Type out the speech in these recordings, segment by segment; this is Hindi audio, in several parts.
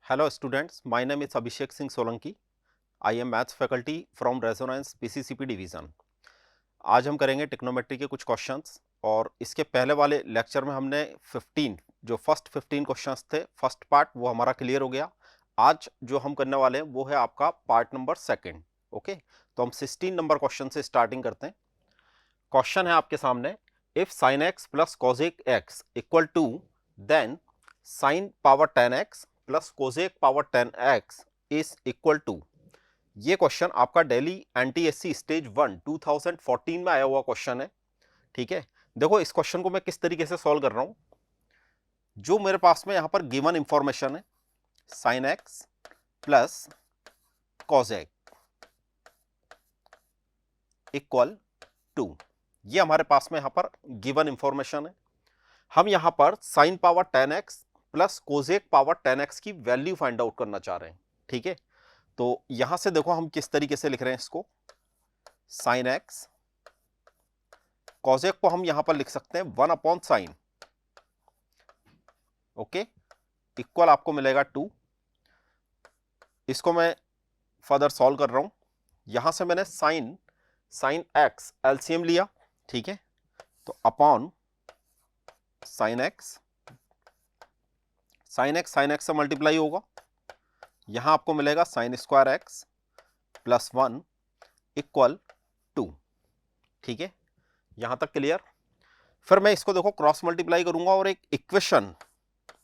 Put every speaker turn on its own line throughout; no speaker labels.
Hello students, my name is Abhishek Singh Solanki. I am maths faculty from Resonance PCCP division. आज हम करेंगे ट्रिग्नोमेट्री के कुछ क्वेश्चंस और इसके पहले वाले लेक्चर में हमने 15 जो फर्स्ट 15 क्वेश्चंस थे फर्स्ट पार्ट वो हमारा क्लियर हो गया। आज जो हम करने वाले हैं वो है आपका पार्ट नंबर सेकंड। ओके, तो हम 16 नंबर क्वेश्चन से स्टार्टिंग करते हैं। क्वेश्चन है आपके सामने, if sin x plus cosec x equal to then sin power 10x plus cosec power 10x is equal to. ये क्वेश्चन आपका दिल्ली एनटीएससी स्टेज 1 2014 में आया हुआ क्वेश्चन है। ठीक है, देखो इस क्वेश्चन को मैं किस तरीके से सॉल्व कर रहा हूं। जो मेरे पास में यहां पर गिवन इंफॉर्मेशन है sin x plus cosec equal to, ये हमारे पास में यहां पर गिवन इंफॉर्मेशन है। हम यहां पर sin power 10x plus cosec power 10x की वैल्यू फाइंड आउट करना चाह रहे हैं। ठीक है, तो यहां से देखो हम किस तरीके से लिख रहे हैं इसको, sin x, cosec को हम यहां पर लिख सकते हैं 1 अपॉन साइन, ओके, इक्वल आपको मिलेगा 2। इसको मैं फर्दर सॉल्व कर रहा हूं। यहां से मैंने sin x एलसीएम लिया, ठीक है, तो upon sin x sin x से मल्टीप्लाई होगा, यहां आपको मिलेगा sign square x plus 1 equal 2। ठीक है, यहां तक क्लियर। फिर मैं इसको देखो क्रॉस मल्टीप्लाई करूंगा और एक इक्वेशन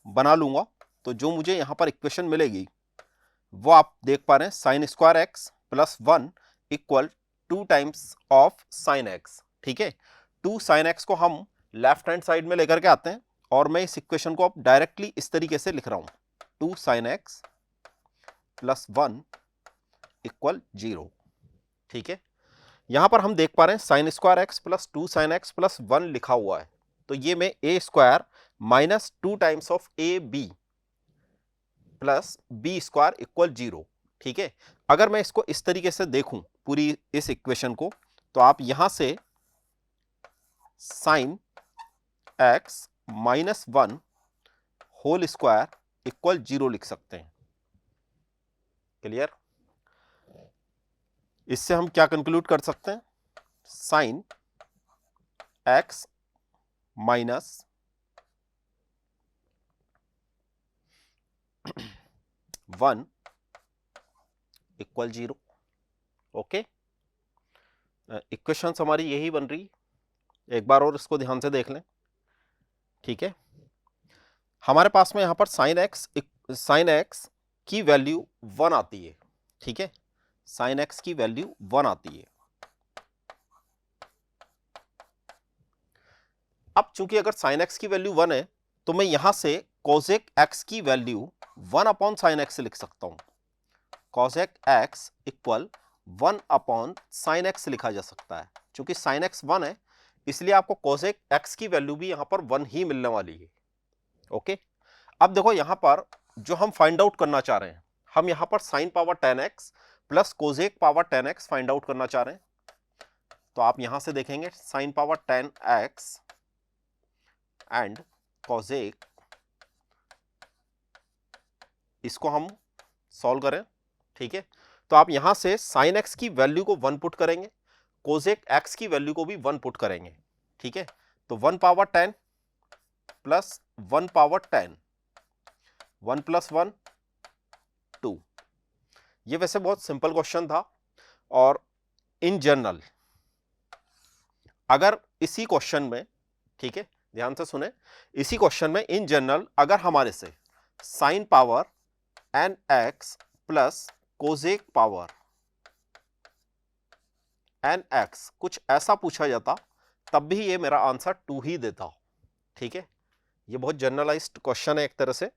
बना लूंगा, तो जो मुझे यहां पर इक्वेशन मिलेगी वो आप देख पा रहे हैं, sine square x plus 1 equal 2 times of sine x. ठीक है, 2 साइन एक्स को हम लेफ्ट हैंड साइड में लेकर के आते हैं और मैं इस इक्वेशन को अब डायरेक्टली इस तरीके से लिख रहा हूं, 2 साइन एक्स प्लस 1 इक्वल 0। ठीक है, यहां पर हम देख पा रहे हैं sine square x plus 2 sine x plus 1 लिखा हुआ है, तो ये में a square minus 2 times of a b plus b square equal 0। ठीक है, अगर मैं इसको इस तरीके से देखूं पूरी इस इक्वेशन को, तो आप यहां से sine x minus 1 whole square equal 0 लिख सकते हैं। क्लियर? इससे हम क्या कंक्लूड कर सकते हैं, sign x minus 1 equal 0। Okay, equations हमारी यही बन रही, एक बार और इसको ध्यान से देख लें। ठीक है, हमारे पास में यहां पर साइन एक्स की वैल्यू 1 आती है। ठीक है, साइन एक्स की वैल्यू 1 आती है। अब चूंकि अगर साइन एक्स की वैल्यू 1 है, तो मैं यहां से कोसेक एक्स की वैल्यू 1 अपॉन साइन एक्स लिख सकता हूं। Cosec x equal 1 upon sine x लिखा जा सकता है। चूंकि साइन एक्स 1 है, इसलिए आपको कोसेक एक्स की वैल्यू भी यहां पर 1 ही मिलने वाली है। ओके, अब देखो यहां पर जो हम फाइंड आउट करना चाह रहे हैं, हम यहां पर sine power 10x plus cosec power 10x find out करना चाह रहे हैं। तो आप यहां से देखेंगे sine power 10x and cosec, इसको हम सॉल्व करें। ठीक है, तो आप यहां से साइन एक्स की वैल्यू को 1 पुट करेंगे, कोसेक एक्स की वैल्यू को भी 1 पुट करेंगे। ठीक है, तो 1 पावर 10 प्लस 1 पावर 10, 1 प्लस 1 2। ये वैसे बहुत सिंपल क्वेश्चन था, और इन जनरल अगर इसी क्वेश्चन में, ठीक है ध्यान से सुने, इसी क्वेश्चन में इन जनरल अगर हमारे से sine power n x plus cosec power n x कुछ ऐसा पूछा जाता, तब भी ये मेरा आंसर 2 ही देता। ठीक है, ये बहुत जनरलाइज्ड क्वेश्चन है एक तरह से।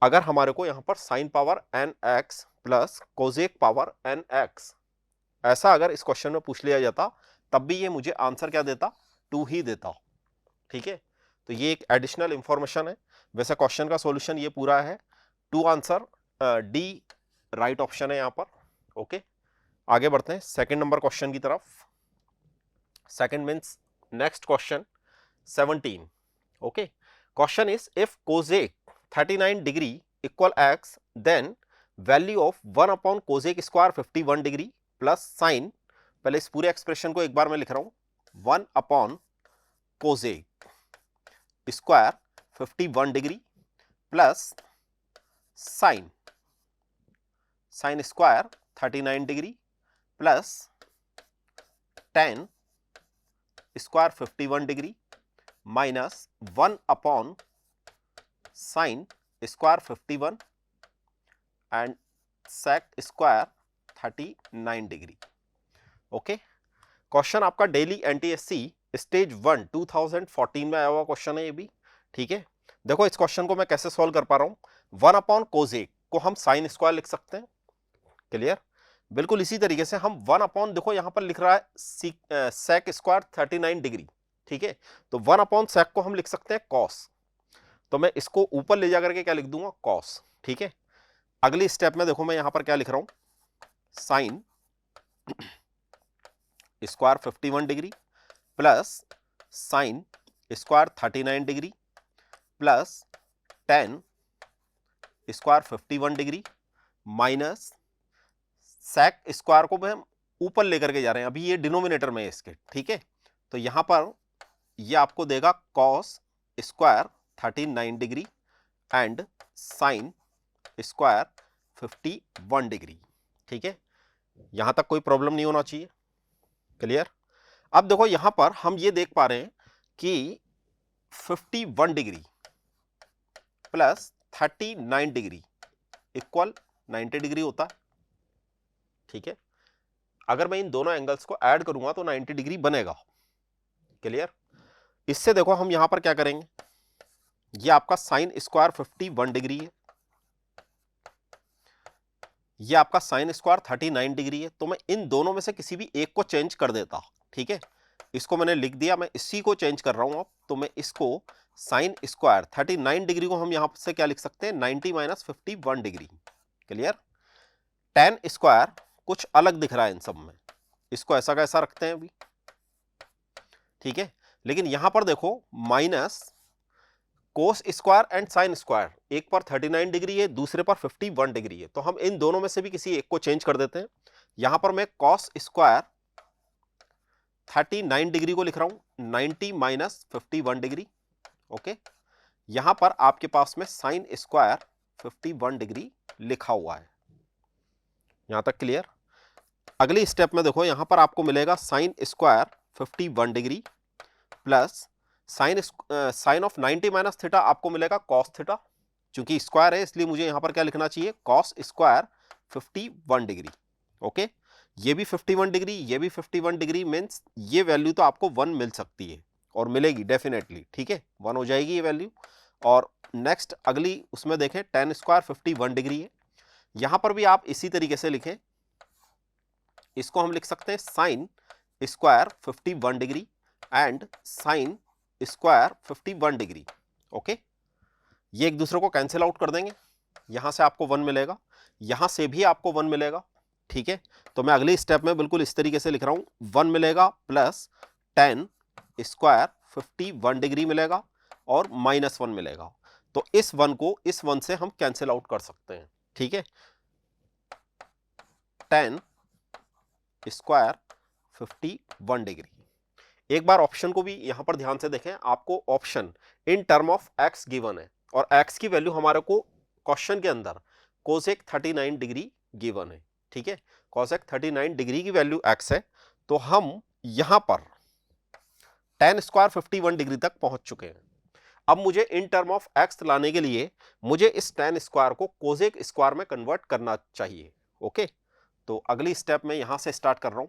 अगर हमारे को यहां पर sine power n x plus cosec power n x ऐसा अगर इस क्वेश्चन में पूछ लिया जाता, तब भी ये मुझे आंसर क्या देता, 2 ही देता। ठीक है, तो ये एक एडिशनल इंफॉर्मेशन है। वैसे क्वेश्चन का सॉल्यूशन ये पूरा है, 2 आंसर, डी राइट ऑप्शन है यहां पर। ओके, आगे बढ़ते हैं सेकंड नंबर क्वेश्चन की तरफ। Second means next question 17। Okay, question is if cosec 39 degree equal x, then value of 1 upon cosec square 51 degree plus sine, पहले इस पूरे एक्सप्रेशन को एक बार मैं लिख रहा हूं, 1 upon cosec square 51 degree plus sine square 39 degree plus tan square 51 degree minus 1 upon sine square 51 and sec square 39 degree. Okay, question आपका डेली एनटीएससी स्टेज 1 2014 में आया हुआ क्वेश्चन है ये भी। ठीक है, देखो इस क्वेश्चन को मैं कैसे सॉल्व कर पा रहा हूं। 1 अपॉन कोसेक को हम साइन स्क्वायर लिख सकते हैं, क्लियर। बिल्कुल इसी तरीके से हम 1 अपॉन, देखो यहां पर लिख रहा है सेक स्क्वायर 39 डिग्री, ठीक है, तो 1 अपॉन सेक को हम लिख सकते हैं कॉस, तो मैं इसको ऊपर ले जाकर के क्या लिख दूंगा, कॉस। ठीक है, अगली स्टेप में देखो मैं यहां पर क्या लिख रहा हूं, sine square 51 degree plus sine square 39 degree plus tan square 51 degree minus sec square को हम ऊपर लेकर के जा रहे हैं, अभी ये डिनोमिनेटर में है इसके। ठीक है, तो यहां पर ये आपको देगा cos square 39 degree and sign square 51 degree. ठीक है, यहां तक कोई प्रॉब्लम नहीं होना चाहिए, क्लियर। अब देखो यहां पर हम ये देख पा रहे हैं कि 51 degree plus 39 degree equal 90 degree होता है। ठीक है, अगर मैं इन दोनों एंगल्स को ऐड करूंगा तो 90 डिग्री बनेगा, क्लियर। इससे देखो हम यहां पर क्या करेंगे, ये आपका साइन स्क्वायर 51 डिग्री है, ये आपका साइन स्क्वायर 39 डिग्री है, तो मैं इन दोनों में से किसी भी एक को चेंज कर देता। ठीक है, इसको मैंने लिख दिया, मैं इसी को चेंज कर रहा हूं अब, तो मैं इसको साइन स्क्वायर 39 डिग्री को हम यहां से क्या लिख सकते हैं, 90 minus 51 degree, clear. tan square कुछ अलग दिख रहा है इन सब में, इसको ऐसा का ऐसा रखते हैं अभी। ठीक है, लेकिन यहां पर देखो minus cos square and sine square, एक पर 39 डिग्री है, दूसरे पर 51 डिग्री है, तो हम इन दोनों में से भी किसी एक को चेंज कर देते हैं। यहां पर मैं कॉस स्क्वायर 39 डिग्री को लिख रहा हूं 90 माइनस 51 डिग्री। ओके, यहां पर आपके पास में साइन स्क्वायर 51 डिग्री लिखा हुआ है, यहां तक क्लियर। अगली स्टेप में देखो यहां पर आपको मिलेगा sign square 51 degree plus sign of 90 minus theta आपको मिलेगा कॉस थीटा, चूंकि स्क्वायर है इसलिए मुझे यहां पर क्या लिखना चाहिए, कॉस स्क्वायर 51 डिग्री। ओके, ये भी 51 डिग्री, ये भी 51 डिग्री, मीन्स ये वैल्यू तो आपको 1 मिल सकती है और मिलेगी डेफिनेटली। ठीक है, 1 हो जाएगी ये वैल्यू। और नेक्स्ट अगली उसमें देखें, tan स्क्वायर 51 डिग्री है, यहां पर भी आप इसी तरीके से लिखें, इसको हम लिख सकते हैं sine square 51 degree and sign square 51 degree. Okay, ये एक दूसरे को कैंसिल आउट कर देंगे, यहां से आपको 1 मिलेगा, यहां से भी आपको 1 मिलेगा। ठीक है, तो मैं अगली स्टेप में बिल्कुल इस तरीके से लिख रहा हूं, 1 मिलेगा प्लस tan स्क्वायर 51 डिग्री मिलेगा और -1 मिलेगा, तो इस 1 को इस 1 से हम कैंसिल आउट कर सकते हैं। ठीक है, tan स्क्वायर 51 डिग्री। एक बार ऑप्शन को भी यहां पर ध्यान से देखें, आपको option in term of x given है और x की वैल्यू हमारे को क्वेश्चन के अंदर कोसेक 39 डिग्री गिवन है। ठीक है, कोसेक 39 डिग्री की वैल्यू x है, तो हम यहां पर tan स्क्वायर 51 डिग्री तक पहुंच चुके हैं। अब मुझे इन टर्म ऑफ x लाने के लिए मुझे इस tan स्क्वायर को कोसेक स्क्वायर में कन्वर्ट करना चाहिए। ओके, तो अगली स्टेप में यहां से स्टार्ट कर रहा हूं।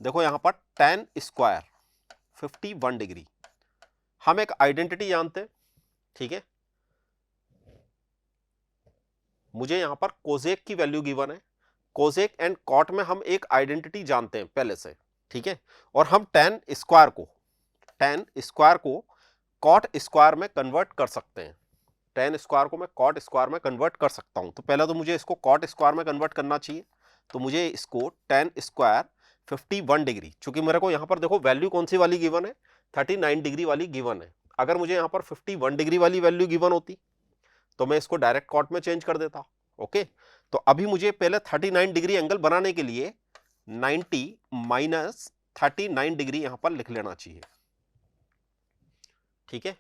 देखो यहां पर tan स्क्वायर 51 डिग्री, हम एक आइडेंटिटी जानते हैं। ठीक है, मुझे यहां पर कोसेक की वैल्यू गिवन है, कोसेक एंड कॉट में हम एक आइडेंटिटी जानते हैं पहले से। ठीक है, और हम tan स्क्वायर को कॉट स्क्वायर में कन्वर्ट कर सकते हैं, tan स्क्वायर को मैं कॉट स्क्वायर में कन्वर्ट कर सकता हूं। तो पहले तो मुझे इसको कॉट स्क्वायर में कन्वर्ट करना चाहिए, तो मुझे इसको tan स्क्वायर 51 डिग्री, चूंकि मेरे को यहां पर देखो वैल्यू कौन सी वाली गिवन है, 39 डिग्री वाली गिवन है। अगर मुझे यहां पर 51 डिग्री वाली वैल्यू गिवन होती तो मैं इसको डायरेक्ट कॉट में चेंज कर देता। ओके, तो अभी मुझे पहले 39 डिग्री एंगल बनाने के लिए 90 माइनस 39 डिग्री यहां पर लिख लेना चाहिए। ठीक है,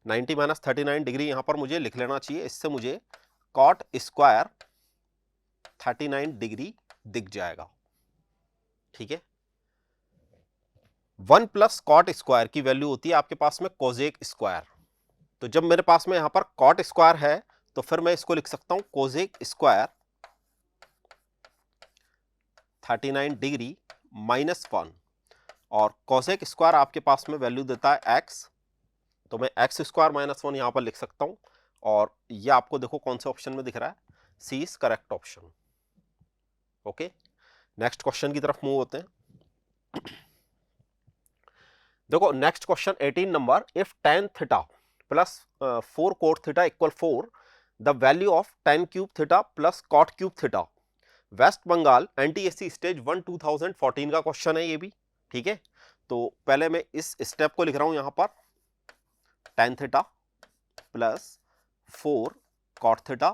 90 माइनस 39 डिग्री यहां पर मुझे लिख लेना चाहिए। इससे मुझे कॉट स्क्वायर 39 डिग्री दिख जाएगा। ठीक है, 1 प्लस कॉट स्क्वायर की वैल्यू होती है आपके पास में कोजेक स्क्वायर। तो जब मेरे पास में यहां पर कॉट स्क्वायर है तो फिर मैं इसको लिख सकता हूं कोजेक स्क्वायर 39 डिग्री माइनस 1, और कोसेक स्क्वायर आपके पास में वैल्यू देता है एक्स, तो मैं एक्स स्क्वायर माइनस 1 यहां पर लिख सकता हूं। और ये आपको देखो कौन से ऑप्शन में दिख रहा है, C is correct option. Okay, next question की तरफ मूव होते हैं। देखो next question 18 number, if tan theta plus 4 cot theta equal 4, the value of tan cube theta plus cot cube theta. West Bengal NTSC stage 1 2014 का क्वेश्चन है ये भी। ठीक है, तो पहले मैं इस स्टेप को लिख रहा हूं यहां पर, tan theta plus 4 cot theta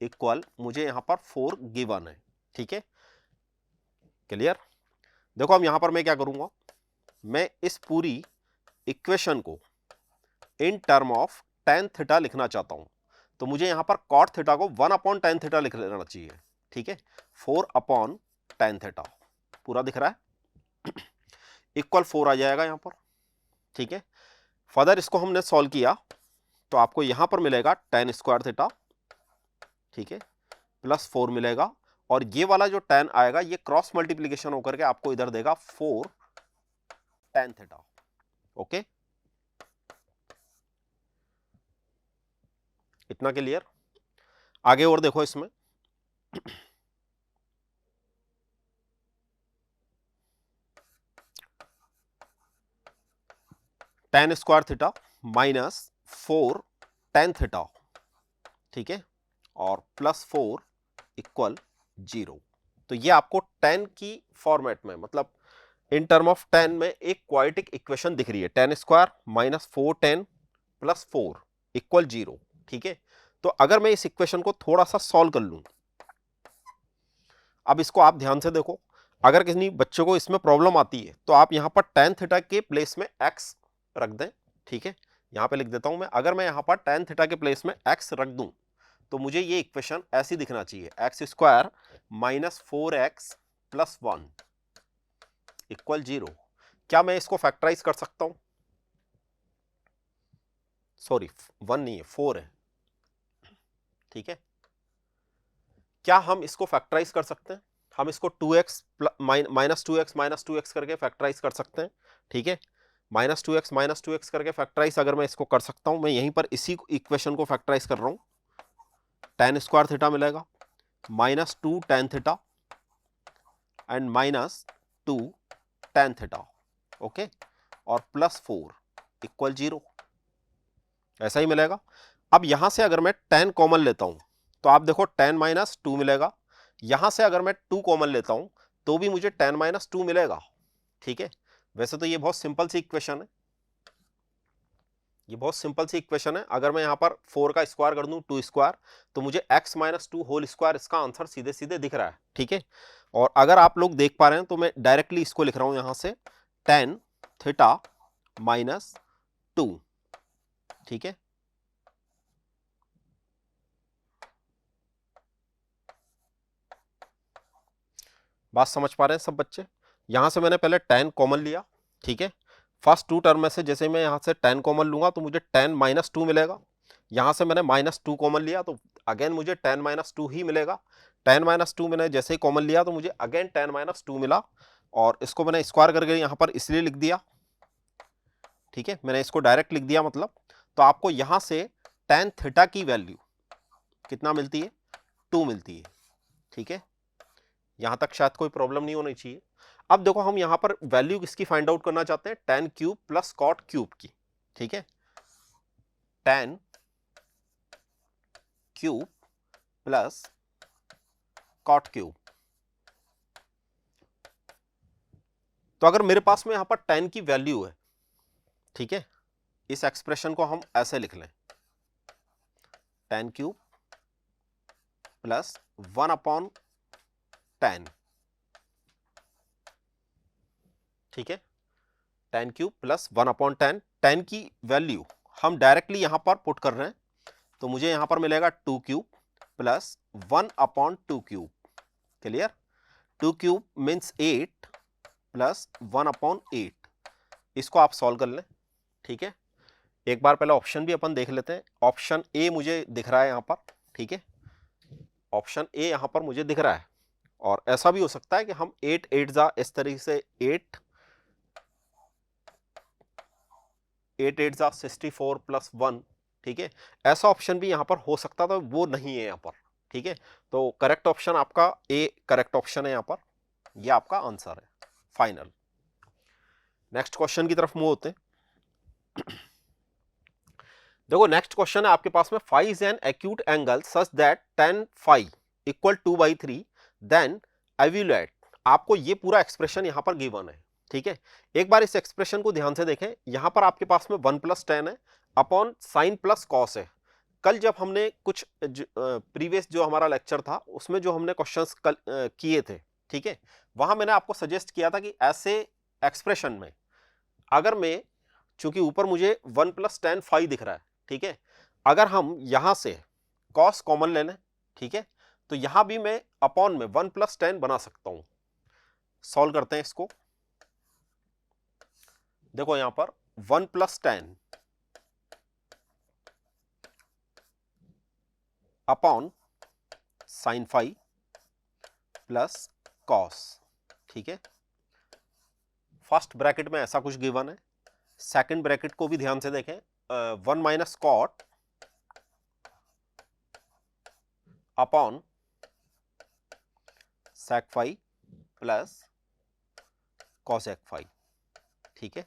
equal, मुझे यहां पर 4 गिवन है। ठीक है, क्लियर। देखो अब यहां पर मैं क्या करूंगा, मैं इस पूरी इक्वेशन को इन टर्म ऑफ tan थीटा लिखना चाहता हूं, तो मुझे यहां पर cot थीटा को 1 अपॉन tan थीटा लिख लेना चाहिए। ठीक है, 4 अपॉन tan थीटा पूरा दिख रहा है, इक्वल 4 आ जाएगा यहां पर। ठीक है, फर्दर इसको हमने सॉल्व किया तो आपको यहां पर मिलेगा tan स्क्वायर थीटा, ठीक है, प्लस 4 मिलेगा, और ये वाला जो tan आएगा ये क्रॉस मल्टीप्लीकेशन होकर के आपको इधर देगा 4 tan थीटा। ओके, इतना क्लियर। आगे और देखो इसमें, tan square theta minus 4 tan theta, ठीक है, और प्लस 4 इक्वल 0। तो ये आपको tan की फॉर्मेट में, मतलब इन टर्म ऑफ tan में एक क्वाड्रेटिक इक्वेशन दिख रही है, tan square minus 4 tan plus 4 equal 0। ठीक है, तो अगर मैं इस इक्वेशन को थोड़ा सा सॉल्व कर लूं, अब इसको आप ध्यान से देखो, अगर किसी बच्चों को इसमें प्रॉब्लम आती है तो आप यहां पर tan थीटा के प्लेस में x रख दें। ठीक है, यहां पे लिख देता हूं मैं, अगर मैं यहां पर tan थीटा के प्लेस में x रख दूं तो मुझे ये इक्वेशन ऐसी दिखना चाहिए, x square minus 4x plus 1 equal 0। क्या मैं इसको फैक्टराइज कर सकता हूं? सॉरी, 1 नहीं है, 4 है। ठीक है, क्या हम इसको फैक्टराइज कर सकते हैं? हम इसको 2x माइनस 2x करके फैक्टराइज कर सकते हैं। ठीक है, माइनस 2x करके फैक्टराइज अगर मैं इसको कर सकता हूं, मैं यहीं पर इसी इक्वेशन को फैक्टराइज कर रहा हूं, tan स्क्वायर थीटा मिलेगा minus 2 tan theta and minus 2 tan theta, okay, और प्लस 4 इक्वल 0, ऐसा ही मिलेगा। अब यहां से अगर मैं tan कॉमन लेता हूं तो आप देखो tan माइनस 2 मिलेगा, यहां से अगर मैं 2 कॉमन लेता हूं तो भी मुझे tan माइनस 2 मिलेगा। ठीक है, वैसे तो ये बहुत सिंपल सी इक्वेशन है, ये बहुत सिंपल सी इक्वेशन है। अगर मैं यहां पर 4 का स्क्वायर कर दूं 2 स्क्वायर तो मुझे x माइनस 2 होल स्क्वायर, इसका आंसर सीधे सीधे दिख रहा है। ठीक है, और अगर आप लोग देख पा रहे हैं तो मैं डायरेक्टली इसको लिख रहा हूं यहां से tan थीटा माइनस 2। ठीक है, बात समझ पा रहे हैं सब बच्चे? यहां से मैंने पहले tan कॉमन लिया। ठीक है, फर्स्ट 2 टर्म में से जैसे मैं यहां से tan कॉमन लूंगा तो मुझे tan माइनस 2 मिलेगा, यहां से मैंने माइनस 2 कॉमन लिया तो अगेन मुझे tan माइनस 2 ही मिलेगा। tan माइनस 2 मैंने जैसे ही कॉमन लिया तो मुझे अगेन tan माइनस 2 मिला, और इसको मैंने स्क्वायर करके यहां पर इसलिए लिख दिया। ठीक है, मैंने इसको डायरेक्ट लिख दिया मतलब, तो आपको यहां से tan थीटा की वैल्यू कितना मिलती है? 2 मिलती है। ठीक है, यहां तक शायद कोई प्रॉब्लम नहीं होनी चाहिए। अब देखो हम यहां पर वैल्यू किसकी फाइंड आउट करना चाहते हैं? tan cube plus cot cube की। ठीक है, tan cube plus cot cube. तो अगर मेरे पास में यहां पर tan की वैल्यू है, ठीक है, इस एक्सप्रेशन को हम ऐसे लिख लें, tan क्यूब प्लस 1/10, ठीक है, tan क्यूब प्लस 1/10। tan की वैल्यू हम डायरेक्टली यहां पर पुट कर रहे हैं, तो मुझे यहां पर मिलेगा 2 cube plus 1/2 cube. Clear? 2 cube means 8 plus 1/8। इसको आप सॉल्व कर लें, ठीक है। एक बार पहले ऑप्शन भी अपन देख लेते हैं। ऑप्शन ए मुझे दिख रहा है यहां पर, ठीक है, ऑप्शन ए यहां पर मुझे दिख रहा है। और ऐसा भी हो सकता है कि हम 8 8 जा इस तरीके से 8 8 जा 64 प्लस 1, ठीक है, ऐसा ऑप्शन भी यहां पर हो सकता था, वो नहीं है यहां पर, ठीक है। तो करेक्ट ऑप्शन आपका ए करेक्ट ऑप्शन है यहां पर, ये आपका आंसर है फाइनल। नेक्स्ट क्वेश्चन की तरफ मूव होते हैं। देखो नेक्स्ट क्वेश्चन है आपके पास में, phi is an acute angle such that tan phi equal 2/3, then evaluate. आपको ये पूरा एक्सप्रेशन यहां पर गिवन है, ठीक है। एक बार इस एक्सप्रेशन को ध्यान से देखें, यहां पर आपके पास में 1 + tan है अपॉन साइन प्लस कॉस है। कल जब हमने कुछ प्रीवियस जो हमारा लेक्चर था उसमें जो हमने क्वेश्चंस किए थे, ठीक है, वहां मैंने आपको सजेस्ट किया था कि ऐसे एक्सप्रेशन में अगर मैं, चूंकि ऊपर मुझे 1 + tan फाई दिख रहा है, ठीक है, अगर हम यहां से कॉस कॉमन ले लें, ठीक है, तो यहां भी मैं अपॉन में 1 + tan बना सकता हूं। सॉल्व करते हैं इसको। देखो यहां पर 1 + tan upon sine phi plus cos, ठीक है। फर्स्ट ब्रैकेट में ऐसा कुछ गिवन है, सेकंड ब्रैकेट को भी ध्यान से देखें, 1 - cot upon sec phi plus cosec phi, ठीक है,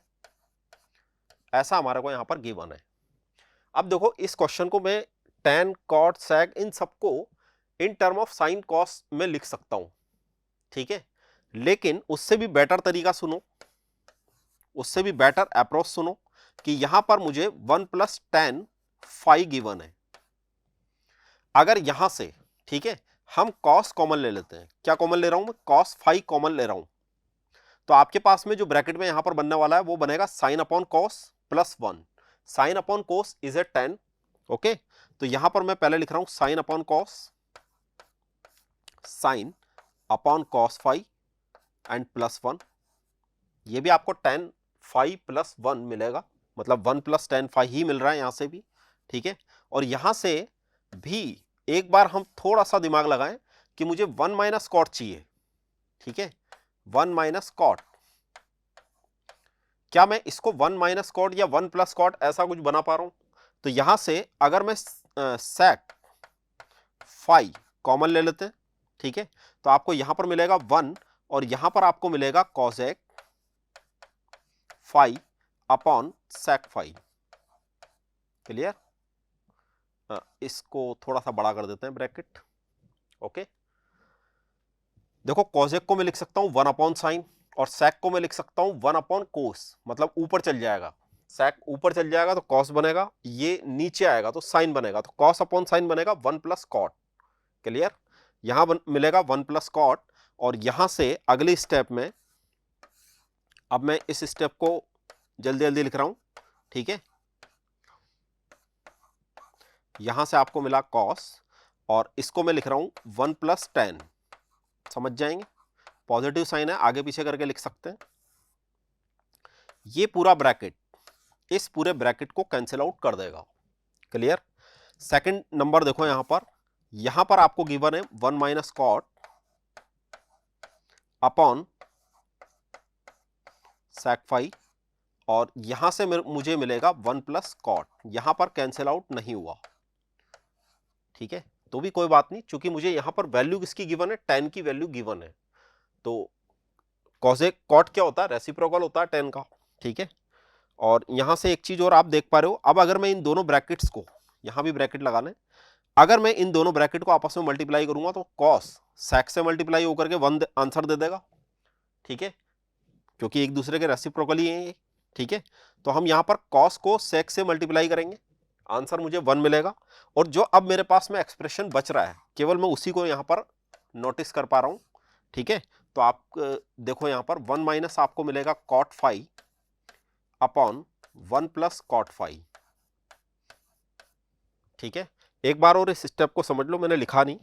ऐसा हमारे को यहां पर गिवन है। अब देखो इस क्वेश्चन को मैं tan cot sec इन सबको इन टर्म ऑफ साइन कॉस में लिख सकता हूं, ठीक है, लेकिन उससे भी बेटर तरीका सुनो, उससे भी बेटर अप्रोच सुनो कि यहां पर मुझे 1 + tan फाई गिवन है। अगर यहां से, ठीक है, हम cos कॉमन ले लेते हैं, क्या कॉमन ले रहा हूं मैं, cos फाई कॉमन ले रहा हूं, तो आपके पास में जो ब्रैकेट में यहां पर बनने वाला है वो बनेगा sine upon cos plus 1। Sine upon cos is a 10, ओके। तो यहां पर मैं पहले लिख रहा हूं sine upon cos, sine upon cos phi and plus 1। ये भी आपको tan फाई प्लस 1 मिलेगा, मतलब 1 + tan फाई ही मिल रहा है यहां से भी, ठीक है। और यहां से भी एक बार हम थोड़ा सा दिमाग लगाएं कि मुझे 1 - cot चाहिए, ठीक है, 1 - cot। क्या मैं इसको 1 - cot या 1 + cot ऐसा कुछ बना पा रहा हूं? तो यहां से अगर मैं sec फाई कॉमन ले लेते हैं, ठीक है, तो आपको यहां पर मिलेगा 1 और यहां पर आपको मिलेगा cosec phi upon sec phi. Clear? इसको थोड़ा सा बड़ा कर देते हैं ब्रैकेट, ओके। देखो cosec को मैं लिख सकता हूं 1/sin और sec को मैं लिख सकता हूं 1/cos, मतलब ऊपर चल जाएगा, sec ऊपर चल जाएगा तो cos बनेगा, ये नीचे आएगा तो sin बनेगा, तो cos/sin बनेगा 1 + cot। क्लियर? यहां मिलेगा 1 + cot और यहां से अगली स्टेप में, अब मैं इस स्टेप को जल्दी जल्दी लिख रहा हूं, ठीक है, यहां से आपको मिला cos और इसको मैं लिख रहा हूं 1 + tan, समझ जाएंगे, पॉजिटिव साइन है, आगे पीछे करके लिख सकते हैं। ये पूरा ब्रैकेट इस पूरे ब्रैकेट को कैंसिल आउट कर देगा। क्लियर? सेकंड नंबर देखो यहां पर आपको गिवन है 1 - cot अपॉन sec फाई और यहां से मुझे मिलेगा 1 + cot, यहां पर कैंसिल आउट नहीं हुआ, ठीक है, तो भी कोई बात नहीं, चूंकि मुझे यहां पर वैल्यू किसकी गिवन है, tan की वैल्यू गिवन है, तो cosec cot क्या होता है, रेसिप्रोकल होता है tan का, ठीक है। और यहां से एक चीज और आप देख पा रहे हो, अब अगर मैं इन दोनों ब्रैकेट्स को, यहां भी ब्रैकेट लगा लें, अगर मैं इन दोनों ब्रैकेट को आपस में मल्टीप्लाई करूंगा तो cos sec से मल्टीप्लाई होकर के 1 आंसर दे देगा, ठीक है, क्योंकि एक दूसरे के रेसिप्रोकल ही हैं ये, ठीक है। तो हम यहां पर cos को sec से मल्टीप्लाई करेंगे, आंसर मुझे 1 मिलेगा। और जो अब मेरे पास में एक्सप्रेशन बच रहा है केवल मैं उसी को यहां पर नोटिस कर पा रहा हूं। ठीक है, तो आप देखो यहां पर 1 माइनस आपको मिलेगा cot phi upon 1 plus cot phi. ठीक है, एक बार और इस स्टेप को समझ लो, मैंने लिखा नहीं,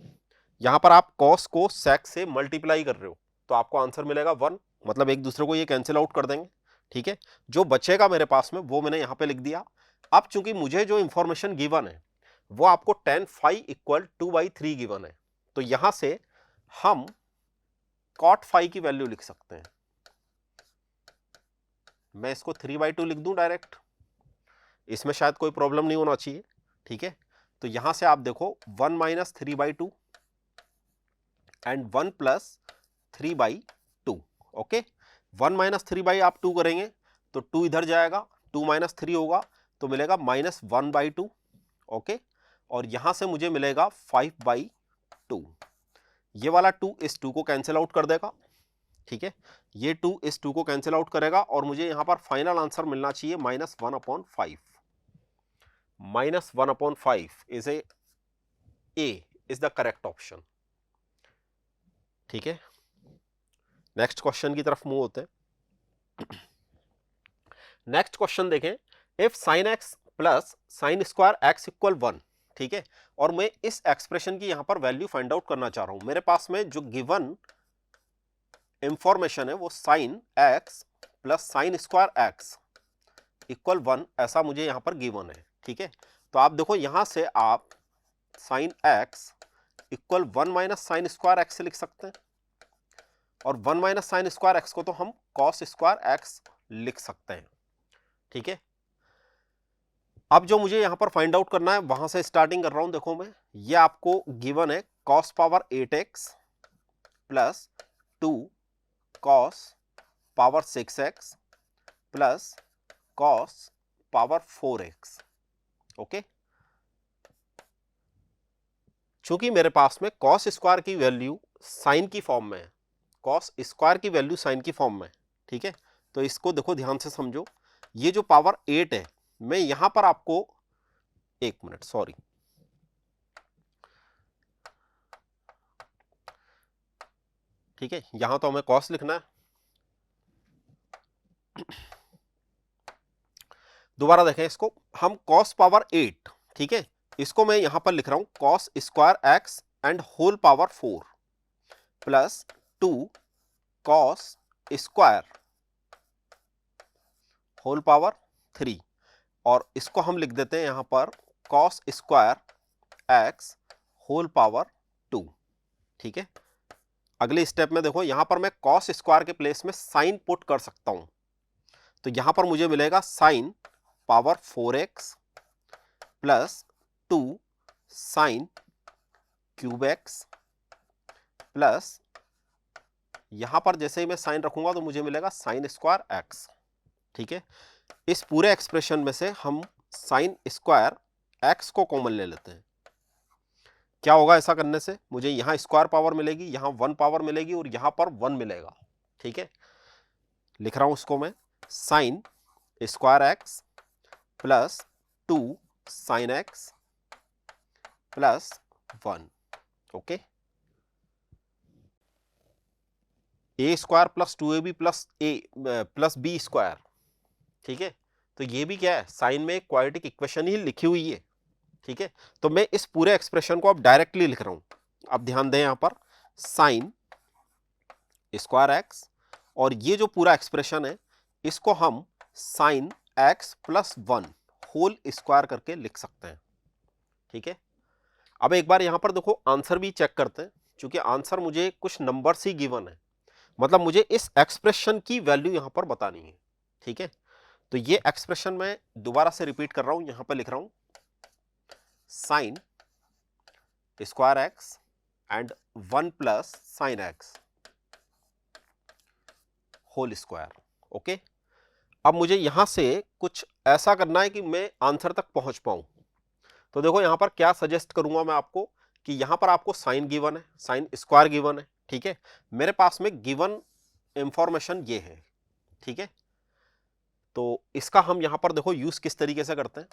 यहां पर आप कॉस को सेक से मल्टीप्लाई कर रहे हो तो आपको आंसर मिलेगा 1, मतलब एक दूसरे को ये कैंसिल आउट कर देंगे। ठीक है, जो बचेगा मेरे पास में वो मैंने यहां पे लिख दिया। अब चूंकि मुझे जो इंफॉर्मेशन गिवन है वो आपको tan फाई इक्वल 2/3 गिवन है, तो यहां से हम cot फाई की वैल्यू लिख सकते हैं। मैं इसको 3/2 लिख दूं डायरेक्ट, इसमें शायद कोई प्रॉब्लम नहीं होना चाहिए। ठीक है, तो यहां से आप देखो 1 minus 3/2 and 1 plus 3/2। Okay, 1 minus 3/2 करेंगे तो 2 इधर जाएगा, 2 माइनस 3 होगा तो मिलेगा -1/2। ओके, और यहां से मुझे मिलेगा 5/2। ये वाला 2 इस 2 को कैंसिल आउट कर देगा। ठीक है, ये 2 इस 2 को कैंसिल आउट करेगा और मुझे यहां पर फाइनल आंसर मिलना चाहिए -1/5। -1/5 is a is the correct option. ठीक है, नेक्स्ट क्वेश्चन की तरफ मूव होते हैं। नेक्स्ट क्वेश्चन देखें, if sign x plus sine square x equal 1। ठीक है, और मैं इस एक्सप्रेशन की यहां पर वैल्यू फाइंड आउट करना चाह रहा हूं। मेरे पास में जो गिवन इंफॉर्मेशन है वो sign x plus sine square x equal 1 ऐसा मुझे यहां पर गिवन है। ठीक है, तो आप देखो यहां से आप sine x equal 1 minus sine square x से लिख सकते हैं, और 1 माइनस साइन स्क्वायर एक्स को तो हम कॉस स्क्वायर एक्स लिख सकते हैं। ठीक है, अब जो मुझे यहां पर फाइंड आउट करना है वहां से स्टार्टिंग कर रहा हूं। देखो मैं, ये आपको गिवन है cos power 8x plus 2 cos power 6x plus cos power 4x। Okay, चूंकि मेरे पास में कॉस स्क्वायर की वैल्यू साइन की फॉर्म में है, कॉस स्क्वायर की वैल्यू साइन की फॉर्म में। ठीक है, तो इसको देखो ध्यान से समझो, ये जो पावर 8 है मैं यहां पर आपको, एक मिनट सॉरी, ठीक है, यहां तो हमें कॉस लिखना है। दोबारा देखें इसको, हम कॉस पावर 8, ठीक है, इसको मैं यहां पर लिख रहा हूं cos square x and whole power 4 plus 2 cos square whole power 3, और इसको हम लिख देते हैं यहां पर cos square x whole power 2। ठीक है, अगले स्टेप में देखो यहां पर मैं कॉस स्क्वायर के प्लेस में साइन पुट कर सकता हूं, तो यहां पर मुझे मिलेगा sine power 4x plus 2 sine cube x plus, यहां पर जैसे ही मैं साइन रखूंगा तो मुझे मिलेगा साइन स्क्वायर एक्स। ठीक है, इस पूरे एक्सप्रेशन में से हम साइन स्क्वायर एक्स को कॉमन ले लेते हैं। क्या होगा ऐसा करने से, मुझे यहां स्क्वायर पावर मिलेगी, यहां 1 पावर मिलेगी और यहां पर 1 मिलेगा। ठीक है, लिख रहा हूं उसको मैं sine square x plus 2 sine x plus 1। Okay, a square plus 2ab plus a plus b square. ठीक है, तो ये भी क्या है, साइन में एक क्वाड्रेटिक इक्वेशन ही लिखी हुई है। ठीक है, तो मैं इस पूरे एक्सप्रेशन को अब डायरेक्टली लिख रहा हूं। अब ध्यान दें यहां पर साइन स्क्वायर एक्स, और ये जो पूरा एक्सप्रेशन है इसको हम sine x plus 1 whole square करके लिख सकते हैं। ठीक है, अब एक बार यहां पर देखो आंसर भी चेक करते हैं, क्योंकि आंसर मुझे कुछ नंबर्स ही गिवन है, मतलब मुझे इस एक्सप्रेशन की वैल्यू यहां पर बतानी है। ठीक है, तो ये एक्सप्रेशन मैं दोबारा से रिपीट कर रहा हूं, यहां पर लिख रहा हूं sine square x and 1 plus sine x whole square. Okay, अब मुझे यहां से कुछ ऐसा करना है कि मैं आंसर तक पहुंच पाऊं, तो देखो यहां पर क्या सजेस्ट करूंगा मैं आपको, कि यहां पर आपको साइन गिवन है, साइन स्क्वायर गिवन है। ठीक है, मेरे पास में गिवन इंफॉर्मेशन ये है। ठीक है, तो इसका हम यहां पर देखो यूज किस तरीके से करते हैं।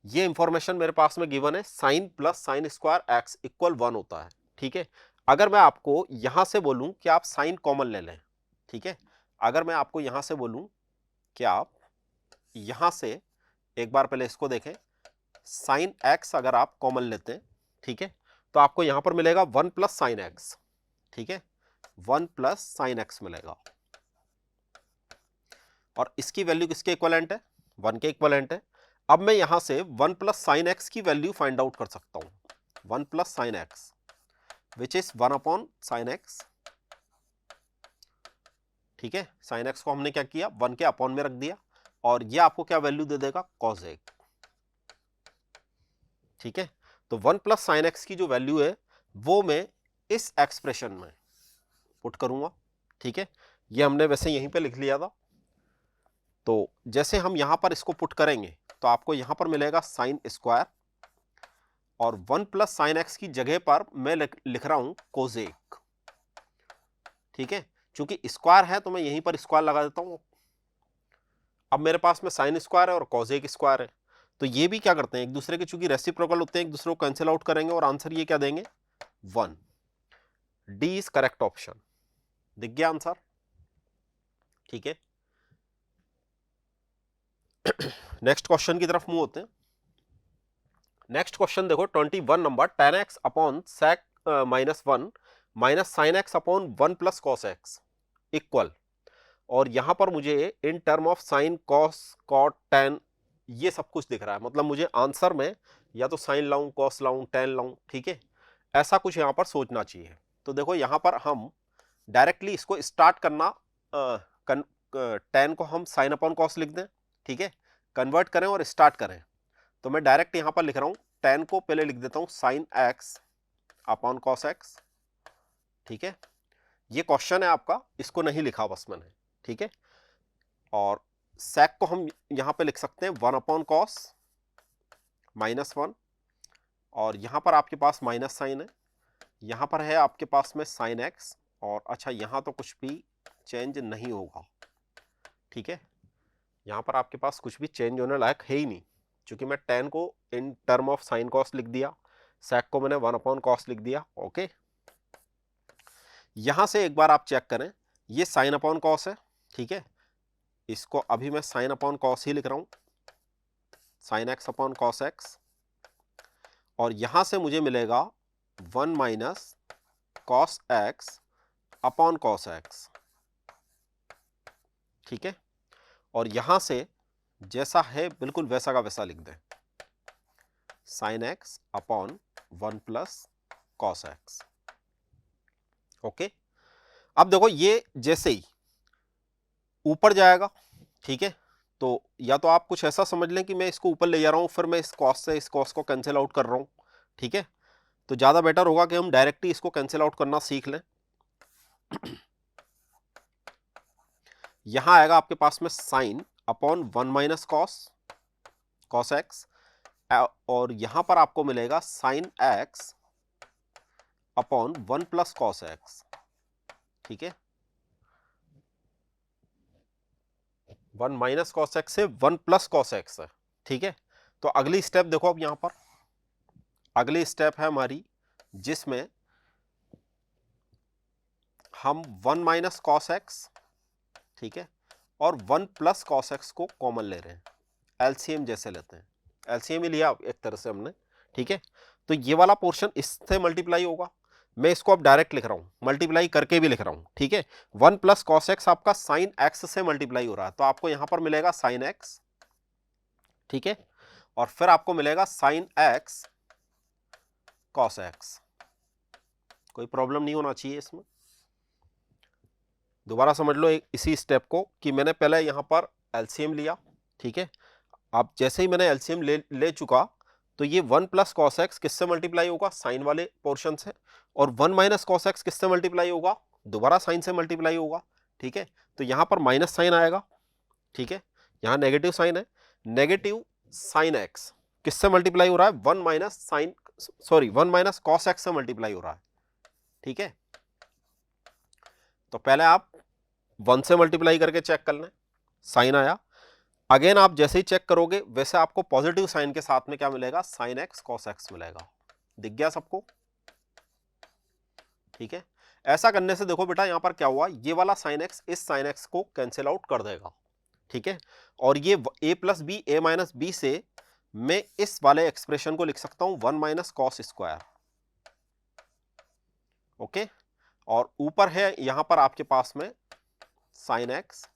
ये इंफॉर्मेशन मेरे पास में गिवन है, sine plus sine square x equal 1 होता है, ठीक है। अगर मैं आपको यहां से बोलूं कि आप साइन कॉमन ले लें, ठीक है, अगर मैं आपको यहां से बोलूं कि आप यहां से, एक बार पहले इसको देखें, साइन एक्स अगर आप कॉमन लेते हैं, ठीक है, तो आपको यहां पर मिलेगा 1 प्लस साइन एक्स, ठीक है, 1 प्लस साइन एक्स मिलेगा, और इसकी वैल्यू किसके इक्वलेंट है, 1 के इक्वलेंट है। अब मैं यहां से 1 प्लस साइन एक्स की वैल्यू फाइंड आउट कर सकता हूं, 1 plus sine x which is 1 upon sine x, ठीक है। साइन एक्स को हमने क्या किया, 1 के अपॉन में रख दिया, और ये आपको क्या वैल्यू दे देगा, कॉस एक, ठीक है। तो 1 प्लस साइन एक्स की जो वैल्यू है वो मैं इस एक्सप्रेशन में पुट करूंगा, ठीक है। ये हमने वैसे यहीं पे लिख लिया था, तो जैसे हम यहां पर इसको पुट करेंगे तो आपको यहां पर मिलेगा साइन स्क्वायर, और 1 प्लस साइन एक्स की जगह पर मैं लिख रहा हूं कोसेक, ठीक है। चूंकि स्क्वायर है तो मैं यहीं पर स्क्वायर लगा देता हूं। अब मेरे पास में साइन स्क्वायर है और कोसेक स्क्वायर है, तो ये भी क्या करते हैं, एक दूसरे के चूंकि रेसिप्रोकल होते हैं, एक दूसरे को कैंसिल आउट करेंगे और आंसर ये क्या देंगे, 1। डी इज करेक्ट ऑप्शन, दिख गया आंसर, ठीक है। नेक्स्ट क्वेश्चन की तरफ मूव होते हैं। नेक्स्ट क्वेश्चन देखो 21 नंबर, tan x upon sec -1 minus sine x upon 1 plus cos x equal, और यहां पर मुझे in term of sine cos cot tan ये सब कुछ दिख रहा है, मतलब मुझे आंसर में या तो साइन लाऊं, कॉस लाऊं, tan लाऊं, ठीक है, ऐसा कुछ यहां पर सोचना चाहिए। तो देखो यहां पर हम डायरेक्टली इसको स्टार्ट करना, tan को हम साइन अपॉन कॉस लिख दें, ठीक है, कन्वर्ट करें और स्टार्ट करें। तो मैं डायरेक्ट यहां पर लिख रहा हूं, tan को पहले लिख देता हूं sign x upon cos x, ठीक है। ये क्वेश्चन है आपका, इसको नहीं लिखा बस मैंने, ठीक है। और sec को हम यहां पे लिख सकते हैं 1 अपॉन कॉस -1, और यहां पर आपके पास माइनस साइन है, यहां पर है आपके पास में साइन एक्स, और अच्छा यहां तो कुछ भी चेंज नहीं होगा, ठीक है, यहां पर आपके पास कुछ भी चेंज होने लायक है ही नहीं, क्योंकि मैं tan को इन टर्म ऑफ साइन कॉस लिख दिया, sec को मैंने 1 अपॉन कॉस लिख दिया, ओके। यहां से एक बार आप चेक करें, ये साइन अपॉन कॉस है, ठीक है, इसको अभी मैं साइन अपॉन कॉस ही लिख रहा हूं, sign x upon cos x, और यहां से मुझे मिलेगा 1 minus cos x upon cos x, ठीक है। और यहां से जैसा है बिल्कुल वैसा का वैसा लिख दें, sign x upon 1 plus cos x, okay. अब देखो ये जैसे ही ऊपर जाएगा, ठीक है, तो या तो आप कुछ ऐसा समझ लें कि मैं इसको ऊपर ले जा रहा हूं, फिर मैं इस कॉस से इस कॉस को कैंसिल आउट कर रहा हूं, ठीक है, तो ज्यादा बेटर होगा कि हम डायरेक्टली इसको कैंसिल आउट करना सीख लें। यहां आएगा आपके पास में sign upon 1 minus cos x, और यहां पर आपको मिलेगा sign x upon 1 plus cos x, ठीक है, 1 माइनस कॉस एक्स से 1 प्लस कॉस एक्स है, ठीक है। तो अगली स्टेप देखो, अब यहां पर अगली स्टेप है हमारी जिसमें हम 1 माइनस कॉस एक्स, ठीक है, और 1 प्लस कॉस एक्स को कॉमन ले रहे हैं, एलसीएम जैसे लेते हैं, एलसीएम ही लिया एक तरह से हमने, ठीक है। तो ये वाला पोर्शन इससे मल्टीप्लाई होगा, मैं इसको अब डायरेक्ट लिख रहा हूं, मल्टीप्लाई करके भी लिख रहा हूं, ठीक है। 1 प्लस कॉस एक्स आपका साइन एक्स से मल्टीप्लाई हो रहा है, तो आपको यहां पर मिलेगा साइन एक्स, ठीक है, और फिर आपको मिलेगा साइन एक्स कॉस एक्स, कोई प्रॉब्लम नहीं होना चाहिए इसमें। दोबारा समझ लो इसी स्टेप को कि मैंने पहले यहां पर एलसीएम लिया, ठीक है, अब जैसे ही मैंने एलसीएम ले चुका, तो ये 1 प्लस कॉस एक्स किससे मल्टीप्लाई होगा, साइन वाले पोर्शन से, और 1 माइनस कॉस एक्स किससे मल्टीप्लाई होगा, दोबारा साइन से मल्टीप्लाई होगा, ठीक है। तो यहां पर माइनस साइन आएगा, ठीक है, यहां नेगेटिव साइन है, नेगेटिव साइन एक्स किससे मल्टीप्लाई हो रहा है, 1 minus sine, sorry 1 minus cos x से मल्टीप्लाई हो रहा है, ठीक है। तो पहले आप 1 से मल्टीप्लाई करके चेक कर लें, साइन आया, अगेन आप जैसे ही चेक करोगे वैसे आपको पॉजिटिव साइन के साथ में क्या मिलेगा, साइन एक्स कॉस एक्स मिलेगा। दिख गया सबको? ठीक है, ऐसा करने से देखो बेटा यहां पर क्या हुआ, ये वाला साइन एक्स इस साइन एक्स को कैंसिल आउट कर देगा। ठीक है, और ये a plus B A minus B से मैं इस वाले एक्सप्रेशन को लिख सकता हूं 1 माइनस कॉस स्क्वायर। ओके, और ऊपर है यहां पर आपके पास में sine x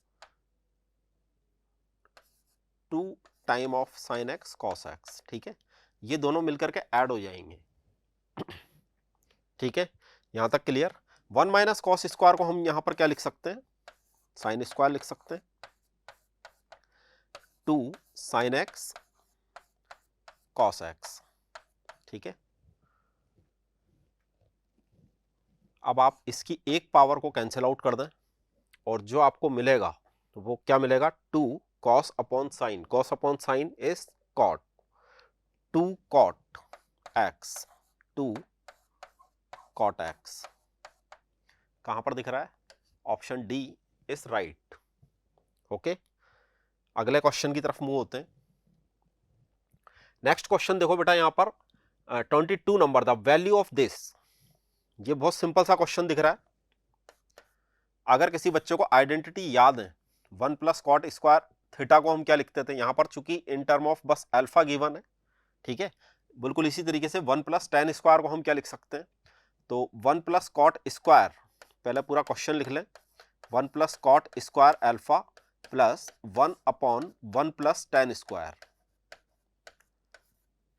2 time of sine x cos x. ठीक है, ये दोनों मिलकर के ऐड हो जाएंगे। ठीक है, यहां तक क्लियर? 1 माइनस कॉस स्क्वायर को हम यहां पर क्या लिख सकते हैं, साइन स्क्वायर लिख सकते हैं, 2 साइन एक्स कॉस एक्स। ठीक है, अब आप इसकी एक पावर को कैंसिल आउट कर दें और जो आपको मिलेगा तो वो क्या मिलेगा, 2 cos upon sine, cos upon sine is cot, 2 cot x, 2 cot x. कहां पर दिख रहा है, option D is right. Okay, अगले क्वेश्चन की तरफ मूव होते हैं। नेक्स्ट क्वेश्चन देखो बेटा यहां पर 22 number, the value of this. ये बहुत सिंपल सा क्वेश्चन दिख रहा है। अगर किसी बच्चे को आइडेंटिटी याद है, 1 प्लस कॉट स्क्वायर थीटा को हम क्या लिखते थे, यहां पर चूंकि इन टर्म ऑफ बस अल्फा गिवन है। ठीक है, बिल्कुल इसी तरीके से 1 प्लस टेन स्क्वायर को हम क्या लिख सकते हैं, तो 1 प्लस कॉट स्क्वायर, पहले पूरा क्वेश्चन लिख लें, 1 plus cot square alpha plus 1 upon 1 plus tan square.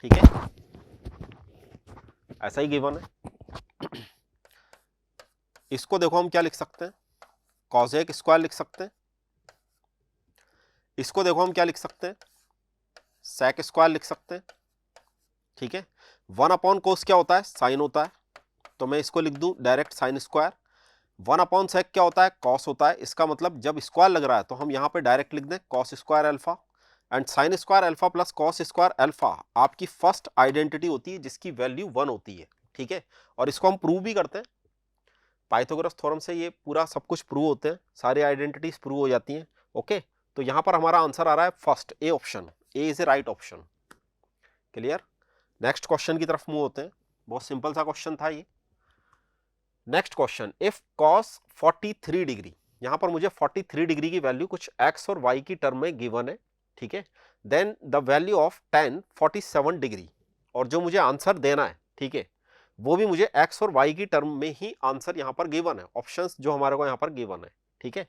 ठीक है, ऐसा ही गिवन है। इसको देखो हम क्या लिख सकते हैं, कॉसेक स्क्वायर लिख सकते हैं। इसको देखो हम क्या लिख सकते हैं, सेक स्क्वायर लिख सकते हैं। ठीक है, 1 अपॉन कोस क्या होता है, साइन होता है, तो मैं इसको लिख दूं direct sine square. 1 upon sec क्या होता है, कॉस होता है, इसका मतलब जब स्क्वायर लग रहा है तो हम यहां पे डायरेक्ट लिख दें cos square alpha. And sine square alpha plus cos square alpha आपकी फर्स्ट आइडेंटिटी होती है जिसकी वैल्यू 1 होती है। ठीक है, और इसको हम प्रूव भी करते हैं, पाइथागोरस थ्योरम से ये पूरा सब कुछ प्रूव होते हैं, सारी आइडेंटिटीज प्रूव हो जाती हैं। ओके, तो यहां पर हमारा आंसर आ रहा है first, A option, A is a right option. Clear? Next question की तरफ मूव होते हैं, बहुत सिंपल सा क्वेश्चन था ये। Next question, if cos 43 degree, यहां पर मुझे 43 डिग्री की वैल्यू कुछ एक्स और वाई की टर्म में गिवन है। ठीक है, then the value of tan 47 degree, और जो मुझे आंसर देना है, ठीक है, वो भी मुझे एक्स और वाई की टर्म में ही आंसर यहां पर गिवन है, ऑप्शंस जो हमारे को यहां पर गिवन है। ठीक है,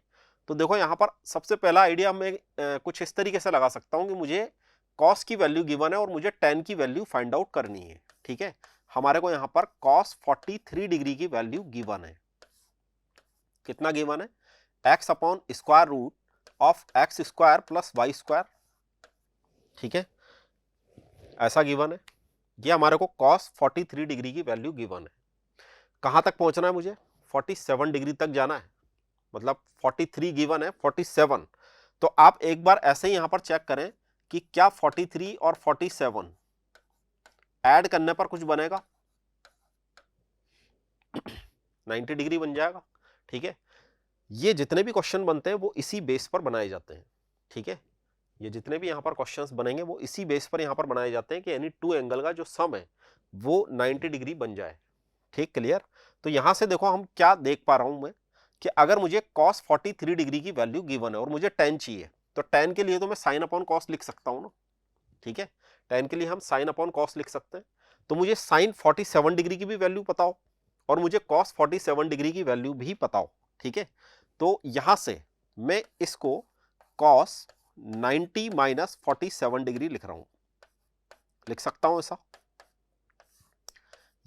तो देखो यहां पर सबसे पहला आइडिया मैं कुछ इस तरीके से लगा सकता हूं कि मुझे कॉस की वैल्यू गिवन है और मुझे tan की वैल्यू फाइंड आउट करनी है। ठीक है, हमारे को यहां पर cos 43 डिग्री की वैल्यू गिवन है। कितना गिवन है, x upon square root of x square plus y square. ठीक है, ऐसा गिवन है, ये हमारे को cos 43 डिग्री की वैल्यू गिवन है। कहां तक पहुंचना है मुझे, 47 डिग्री तक जाना है, मतलब 43 गिवन है, 47। तो आप एक बार ऐसे ही यहां पर चेक करें कि क्या 43 और 47 ऐड करने पर कुछ बनेगा, 90 डिग्री बन जाएगा। ठीक है, ये जितने भी क्वेश्चन बनते हैं वो इसी बेस पर बनाए जाते हैं। ठीक है, ये जितने भी यहां पर क्वेश्चंस बनेंगे वो इसी बेस पर यहां पर बनाए जाते हैं कि यानी टू एंगल का जो सम है वो 90 डिग्री बन जाए। ठीक, क्लियर? तो यहां से देखो हम क्या देख पा रहा हूं मैं कि अगर मुझे cos 43 डिग्री की वैल्यू गिवन है और मुझे tan चाहिए, तो tan के लिए तो मैं साइन अपॉन कॉस लिख सकता हूं ना। ठीक है, tan के लिए हम साइन अपॉन कॉस लिख सकते हैं। तो मुझे साइन 47 डिग्री की भी वैल्यू पता हो और मुझे cos 47 डिग्री की वैल्यू भी पता हो। ठीक है, तो यहां से मैं इसको cos 90 माइनस 47 डिग्री लिख रहा हूं, लिख सकता हूं ऐसा।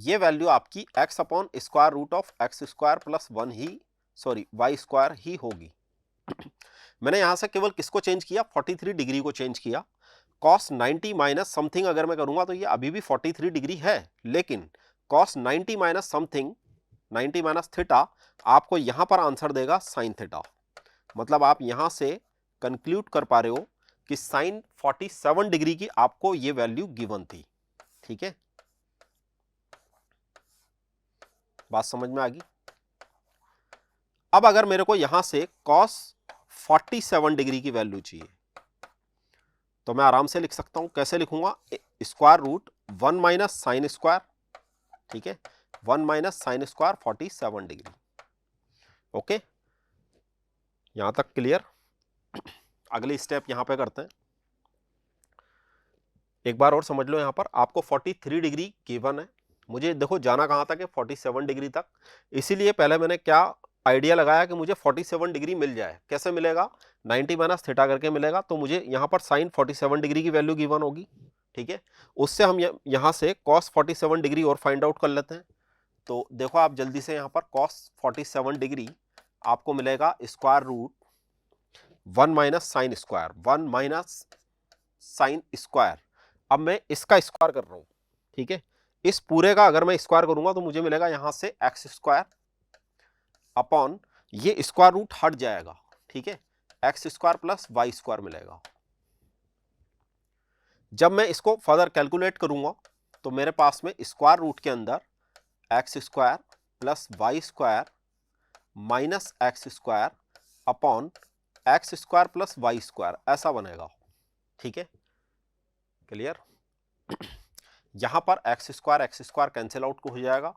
ये वैल्यू आपकी x upon square root of x square plus 1 ही, सॉरी वाई स्क्वायर ही होगी। मैंने यहां से केवल किसको चेंज किया, 43 डिग्री को चेंज किया। cos 90 माइनस समथिंग अगर मैं करूंगा तो ये अभी भी 43 डिग्री है, लेकिन cos 90 minus something, 90 minus theta आपको यहां पर आंसर देगा साइन थीटा। मतलब आप यहां से कंक्लूड कर पा रहे हो कि साइन 47 डिग्री की आपको ये वैल्यू गिवन थी। ठीक है, बात समझ में आ गई? अब अगर मेरे को यहां से cos 47 डिग्री की वैल्यू चाहिए, तो मैं आराम से लिख सकता हूं, कैसे लिखूंगा, square root 1 minus sine square, ठीक है, 1 minus sine square 47 degree. Okay, यहां तक क्लियर। अगली स्टेप यहां पे करते हैं, एक बार और समझ लो, यहां पर आपको 43 डिग्री गिवन है, मुझे देखो जाना कहां तक है, 47 डिग्री तक, इसीलिए पहले मैंने क्या आइडिया लगाया कि मुझे 47 डिग्री मिल जाए। कैसे मिलेगा, 90 माइनस थीटा करके मिलेगा, तो मुझे यहां पर साइन 47 डिग्री की वैल्यू गिवन होगी, ठीक है, उससे हम यहां से कॉस 47 डिग्री और फाइंड आउट कर लेते हैं। तो देखो आप जल्दी से, यहां पर कॉस 47 डिग्री आपको मिलेगा square root 1 minus sine square, 1 minus sine square. अब मैं इसका स्क्वायर कर रहा हूं, ठीक है, इस पूरे का अगर मैं स्क्वायर करूंगा तो मुझे मिलेगा यहां से एक्स स्क्वायर अपॉन, ये स्क्वायर रूट हट जाएगा, ठीक है, x square plus y square मिलेगा। जब मैं इसको फर्दर कैलकुलेट करूंगा तो मेरे पास में स्क्वायर रूट के अंदर x square plus y square minus x square upon x square plus y square ऐसा बनेगा, ठीक है, क्लियर। यहां पर एक्स स्क्वायर कैंसिल आउट हो जाएगा,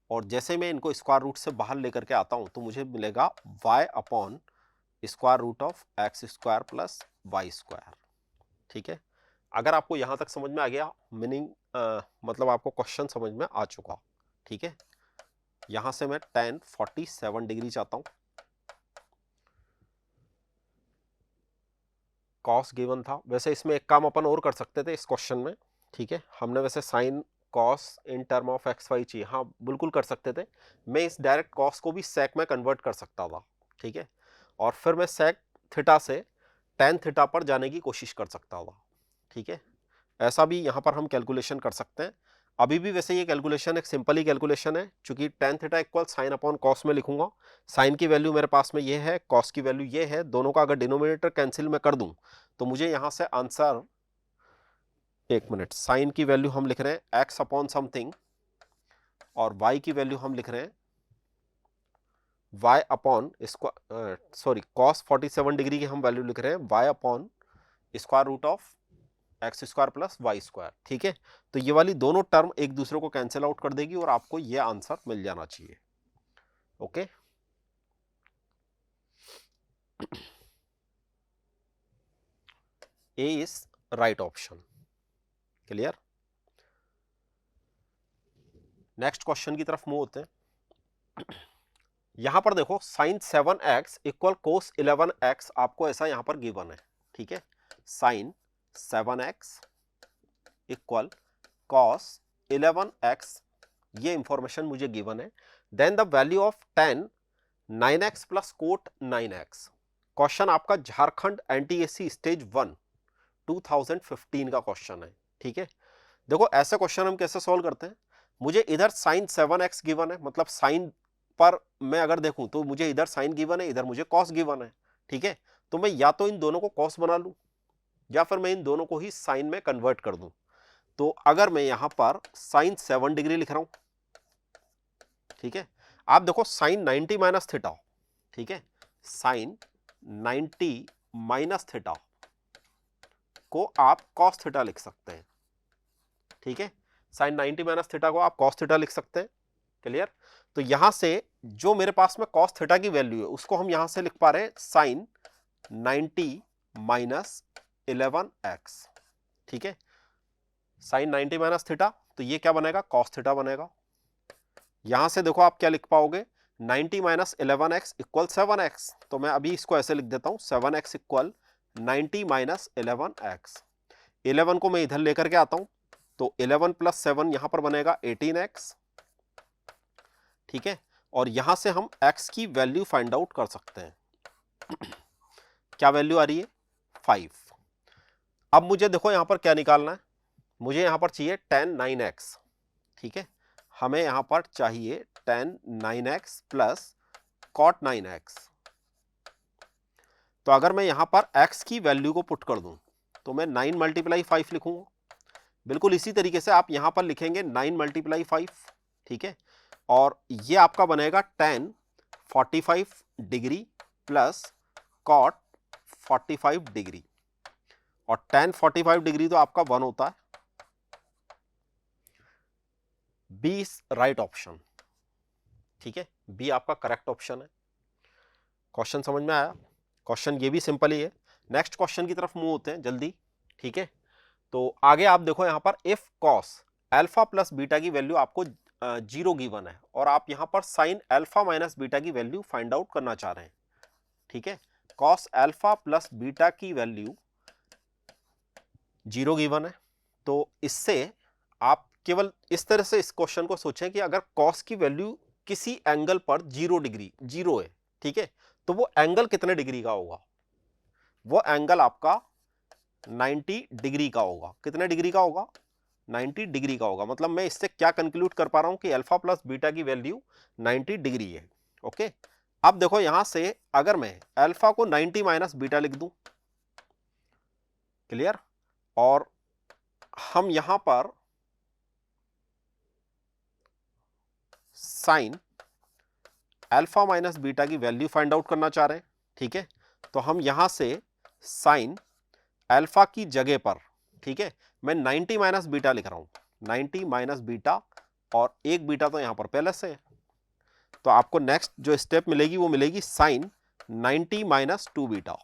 और जैसे मैं इनको स्क्वायर रूट से बाहर लेकर के आता हूं तो मुझे मिलेगा y upon square root of x square plus y square, ठीक है। अगर आपको यहां तक समझ में आ गया, मीनिंग मतलब आपको क्वेश्चन समझ में आ चुका, ठीक है। यहां से मैं tan 47 डिग्री चाहता हूं, कॉस गिवन था, वैसे इसमें एक काम अपन और कर सकते थे इस क्वेश्चन में, ठीक है, हमने वैसे sine cos in term of x y चाहिए, हाँ बिल्कुल कर सकते थे, मैं इस डायरेक्ट कॉस को भी सेक में कन्वर्ट कर सकता था, ठीक है, और फिर मैं सेक थीटा से टैन थीटा पर जाने की कोशिश कर सकता था, ठीक है, ऐसा भी यहां पर हम कैलकुलेशन कर सकते हैं। अभी भी वैसे ये कैलकुलेशन एक सिंपल ही कैलकुलेशन है, चूंकि tan theta equal sign upon cos में लिखूंगा, साइन की वैल्यू मेरे पास में ये है, कॉस की वैल्यू ये है, दोनों का अगर डिनोमिनेटर कैंसिल में कर दूं तो मुझे यहां से आंसर, एक मिनट, साइन की वैल्यू हम लिख रहे हैं एक्स अपॉन समथिंग, और वाई की वैल्यू हम लिख रहे हैं y upon sorry cos 47 degree की हम वैल्यू लिख रहे हैं y upon square root of x square plus y square, ठीक है। तो ये वाली दोनों टर्म एक दूसरे को कैंसिल आउट कर देगी और आपको ये आंसर मिल जाना चाहिए, okay. A is right option, clear. Next question की तरफ मूव होते हैं। यहां पर देखो साइन 7x इक्वल कोस 11x आपको ऐसा यहां पर गिवन है, ठीक है, sign 7x equal cos 11x, ये इंफॉर्मेशन मुझे गिवन है। Then the value of tan 9x plus cot 9x। Question आपका झारखंड एनटीएससी स्टेज 1 2015 का क्वेश्चन है, ठीक है। देखो ऐसे क्वेश्चन हम कैसे सॉल्व करते हैं, मुझे इधर साइन 7x गिवन है, मतलब साइन पर मैं अगर देखूं तो मुझे इधर साइन गिवन है, इधर मुझे कॉस गिवन है, ठीक है, तो मैं या तो इन दोनों को कॉस बना लूं या फिर मैं इन दोनों को ही साइन में कन्वर्ट कर दूं। तो अगर मैं यहां पर साइन 7 डिग्री लिख रहा हूं, ठीक है, आप देखो साइन 90 माइनस थीटा, ठीक है, साइन 90 माइनस थीटा को आप कॉस थीटा लिख सकते हैं, ठीक है, साइन 90 माइनस थीटा को आप कॉस थीटा लिख सकते हैं, क्लियर। तो यहां से जो मेरे पास में कॉस थीटा की वैल्यू है उसको हम यहां से लिख पा रहे हैं साइन 90 माइनस 11x, ठीक है, साइन 90 माइनस थीटा, तो ये क्या बनेगा, कॉस थीटा बनेगा। यहां से देखो आप क्या लिख पाओगे, 90 माइनस 11x इक्वल 7x, तो मैं अभी इसको ऐसे लिख देता हूं 7x इक्वल 90 माइनस 11x। 11 को मैं इधर लेकर के आता हूं तो 11 प्लस 7 यहां पर बनेगा 18x, ठीक है, और यहां से हम x की वैल्यू फाइंड आउट कर सकते हैं। क्या वैल्यू आ रही है, 5। अब मुझे देखो यहां पर क्या निकालना है, मुझे यहां पर चाहिए tan 9x, ठीक है, हमें यहां पर चाहिए tan 9x plus cot 9x। तो अगर मैं यहां पर x की वैल्यू को पुट कर दूं तो मैं 9 मल्टीप्लाई 5 लिखूंगा, बिल्कुल इसी तरीके से आप यहां पर लिखेंगे 9 मल्टीप्लाई 5, ठीक है, और ये आपका बनेगा tan 45 degree plus cot 45 degree, और tan 45 डिग्री तो आपका 1 होता है। बी इज राइट ऑप्शन, ठीक है, बी आपका करेक्ट ऑप्शन है। क्वेश्चन समझ में आया? क्वेश्चन ये भी सिंपल ही है। नेक्स्ट क्वेश्चन की तरफ मूव होते हैं जल्दी, ठीक है। तो आगे आप देखो यहां पर if cos alpha plus beta की वैल्यू आपको 0 गिवन है और आप यहां पर साइन अल्फा माइनस बीटा की वैल्यू फाइंड आउट करना चाह रहे हैं, ठीक है। कॉस अल्फा प्लस बीटा की वैल्यू 0 गिवन है, तो इससे आप केवल इस तरह से इस क्वेश्चन को सोचें कि अगर कॉस की वैल्यू किसी एंगल पर 0 डिग्री 0 है, ठीक है, तो वो एंगल कितने डिग्री का होगा? वो एंगल आपका 90 डिग्री का होगा। कितने डिग्री का होगा? 90 डिग्री का होगा। मतलब मैं इससे क्या कंक्लूड कर पा रहा हूं कि अल्फा प्लस बीटा की वैल्यू 90 डिग्री है। ओके, अब देखो यहां से अगर मैं अल्फा को 90 माइनस बीटा लिख दूं, क्लियर, और हम यहां पर साइन अल्फा माइनस बीटा की वैल्यू फाइंड आउट करना चाह रहे हैं, ठीक है, तो हम यहां से साइन अल्फा की जगह पर, ठीक है, मैं 90 माइनस बीटा लिख रहा हूं, 90 माइनस बीटा, और एक बीटा तो यहां पर पहले से है, तो आपको नेक्स्ट जो स्टेप मिलेगी वो मिलेगी साइन 90 माइनस 2 बीटा,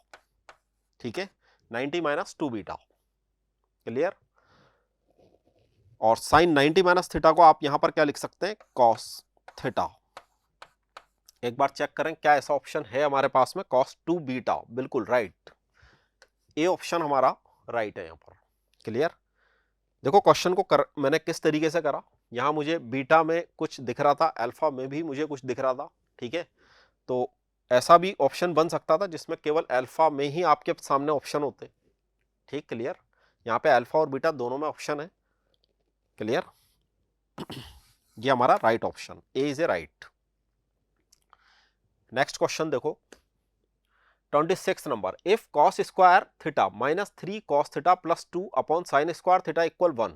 ठीक है, 90 माइनस 2 बीटा, क्लियर। और साइन 90 माइनस थीटा को आप यहां पर क्या लिख सकते हैं? Cos theta. एक बार चेक करें क्या ऐसा ऑप्शन है हमारे पास में, कॉस 2 बीटा, बिल्कुल राइट, ए ऑप्शन हमारा राइट है यहां पर, क्लियर। देखो क्वेश्चन को मैंने किस तरीके से करा, यहां मुझे बीटा में कुछ दिख रहा था, अल्फा में भी मुझे कुछ दिख रहा था, ठीक है, तो ऐसा भी ऑप्शन बन सकता था जिसमें केवल अल्फा में ही आपके सामने ऑप्शन होते, ठीक, क्लियर। यहाँ पे अल्फा और बीटा दोनों में ऑप्शन है, क्लियर। ये हमारा right option, A is a right. Next question देखो 26 number, if cos square theta minus 3 cos theta plus 2 upon sine square theta equal 1,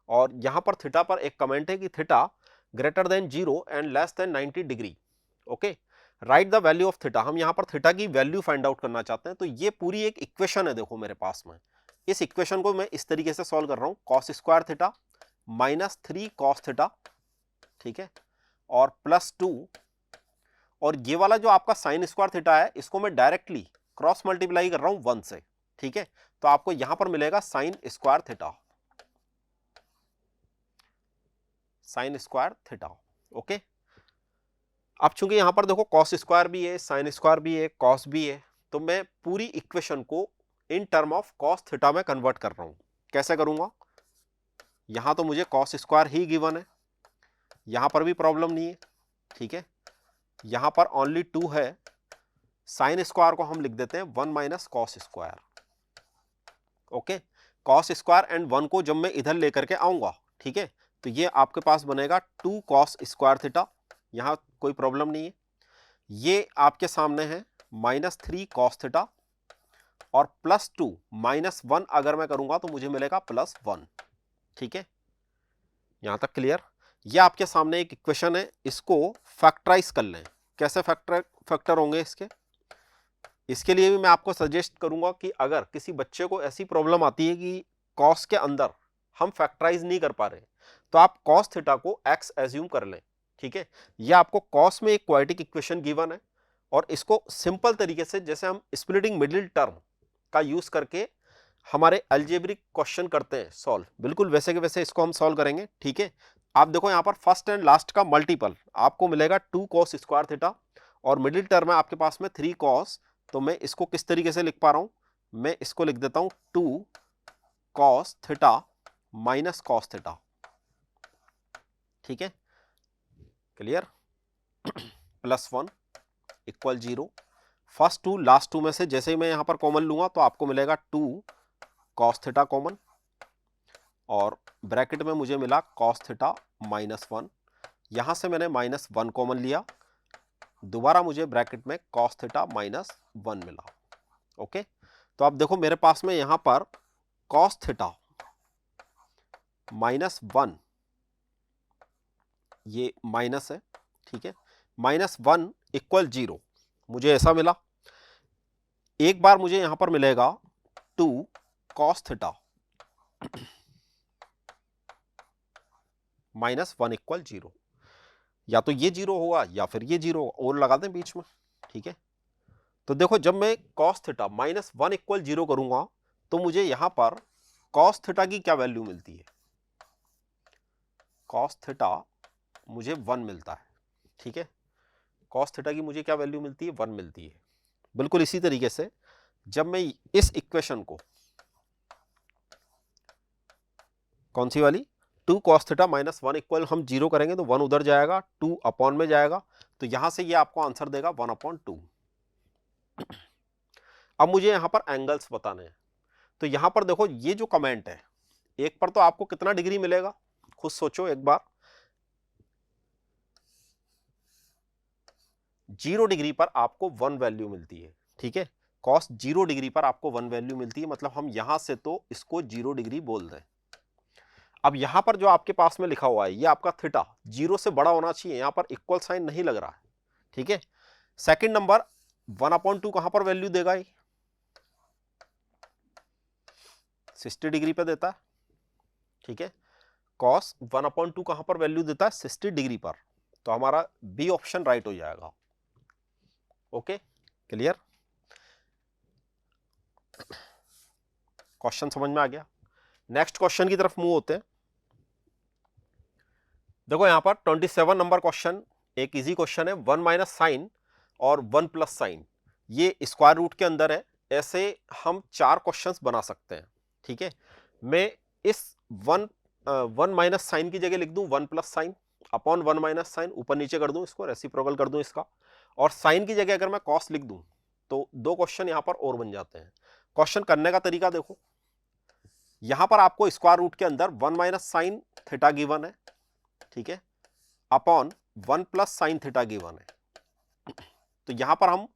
और यहां पर थीटा पर एक कमेंट है कि theta greater than 0 and less than 90 degree, okay, right the value of theta. हम यहां पर थीटा की वैल्यू फाइंड आउट करना चाहते हैं। तो ये पूरी एक इक्वेशन है देखो मेरे पास में, इस इक्वेशन को मैं इस तरीके से सॉल्व कर रहा हूं, cos square theta minus 3 cos theta, ठीक है, और प्लस 2, और ये वाला जो आपका साइन स्क्वायर थीटा है इसको मैं डायरेक्टली क्रॉस मल्टीप्लाई कर रहा हूं 1 से, ठीक है, तो आपको यहां पर मिलेगा sine square theta, sine square theta, okay. अब चूंकि यहां पर देखो कॉस स्क्वायर भी है, साइन स्क्वायर भी है, कॉस भी है, तो मैं पूरी इक्वेशन को इन टर्म ऑफ कॉस थीटा में कन्वर्ट कर रहा हूं। कैसे करूंगा? यहां तो मुझे कॉस स्क्वायर ही गिवन है, यहां पर भी प्रॉब्लम नहीं है, ठीक है, यहां पर ओनली 2 है, साइन स्क्वायर को हम लिख देते हैं 1 minus cos square, okay. Cos square and 1 को जब मैं इधर लेकर के आऊंगा, ठीक है, तो ये आपके पास बनेगा 2 कॉस स्क्वायर थीटा, यहां कोई प्रॉब्लम नहीं है। ये आपके सामने है माइनस 3 कॉस थीटा, और प्लस 2 माइनस 1 अगर मैं करूंगा तो मुझे मिलेगा प्लस 1, ठीक है, यहां तक क्लियर। ये आपके सामने एक इक्वेशन है, इसको फैक्टराइज कर लें। कैसे फैक्टर होंगे इसके? इसके लिए भी मैं आपको सजेस्ट करूंगा कि अगर किसी बच्चे को ऐसी प्रॉब्लम आती है कि कॉस के अंदर हम फैक्टराइज नहीं कर पा रहे, तो आप कॉस थीटा को एक्स एज्यूम कर लें, ठीक है। यह आपको कॉस में एक क्वाड्रेटिक इक्वेशन गिवन है, और इसको सिंपल तरीके से जैसे हम स्प्लिटिंग मिडिल टर्म का यूज करके हमारे अलजेब्रिक क्वेश्चन करते हैं सॉल्व, बिल्कुल वैसे के वैसे इसको हम सॉल्व करेंगे, ठीक है। आप देखो यहां पर फर्स्ट एंड लास्ट का मल्टीपल आपको मिलेगा 2 कॉस स्क्वायर थीटा, और मिडिल टर्म है आपके पास में 3 कॉस, तो मैं इसको किस तरीके से लिख पा रहा हूं? मैं इसको लिख देता हूं 2 cos theta minus cos theta, ठीक है, clear, plus 1 equal 0। First 2 last 2 में से जैसे ही मैं यहां पर कॉमन लूंगा तो आपको मिलेगा 2 कॉस थीटा कॉमन, और ब्रैकेट में मुझे मिला कॉस थीटा माइनस 1, यहां से मैंने माइनस 1 कॉमन लिया, दोबारा मुझे ब्रैकेट में कॉस थीटा माइनस 1 मिला, ओके। तो अब देखो मेरे पास में यहां पर कॉस थीटा माइनस 1, ये माइनस है, ठीक है, माइनस 1 इक्वल 0, मुझे ऐसा मिला। एक बार मुझे यहां पर मिलेगा 2 कॉस थीटा -1 इक्वल 0, या तो ये 0 होगा या फिर ये 0 होगा, और लगा दें बीच में, ठीक है। तो देखो जब मैं कॉस थीटा -1 इक्वल 0 करूंगा तो मुझे यहां पर कॉस थीटा की क्या वैल्यू मिलती है, कॉस थीटा मुझे 1 मिलता है, ठीक है। कॉस थीटा की मुझे क्या वैल्यू मिलती है, 1 मिलती है। बिल्कुल इसी तरीके से जब मैं इस इक्वेशन को, कौन सी वाली, 2 cos थीटा -1 इक्वल हम 0 करेंगे तो 1 उधर जाएगा, 2 अपॉन में जाएगा, तो यहां से ये आपको आंसर देगा 1/2। अब मुझे यहां पर एंगल्स बताने हैं, तो यहां पर देखो ये जो कमेंट है, एक पर तो आपको कितना डिग्री मिलेगा, खुद सोचो एक बार। 0 डिग्री पर आपको 1 वैल्यू मिलती है, ठीक है। कॉस 0 डिग्री पर आपको 1 वैल्यू मिलती है, मतलब हम यहां से तो इसको 0 डिग्री बोल दें। अब यहां पर जो आपके पास में लिखा हुआ है ये आपका थीटा 0 से बड़ा होना चाहिए, यहां पर इक्वल साइन नहीं लग रहा है, ठीक है। सेकंड नंबर 1/2 कहां पर वैल्यू देगा, ये 60 डिग्री पे देता है, ठीक है। कॉस 1/2 कहां पर वैल्यू देता है, 60 डिग्री पर, तो हमारा बी ऑप्शन राइट हो जाएगा। ओके, क्लियर, क्वेश्चन समझ में आ गया। नेक्स्ट क्वेश्चन की तरफ मूव होते हैं। देखो यहां पर 27 नंबर क्वेश्चन एक इजी क्वेश्चन है, 1 माइनस साइन और 1 प्लस साइन, ये स्क्वायर रूट के अंदर है। ऐसे हम 4 क्वेश्चंस बना सकते हैं, ठीक है। मैं इस 1 माइनस साइन की जगह लिख दूं 1 plus sine upon 1 minus sine, ऊपर नीचे कर दूं, इसको रेसिप्रोकल कर दूं इसका, और साइन की जगह अगर मैं कॉस लिख दूं तो 2 क्वेश्चन यहां पर और बन जाते हैं। क्वेश्चन करने का तरीका देखो, यहां पर आपको स्क्वायर रूट के अंदर 1 माइनस साइन थीटा गिवन है, ठीक है, upon 1 plus sine theta given है। तो यहां पर हम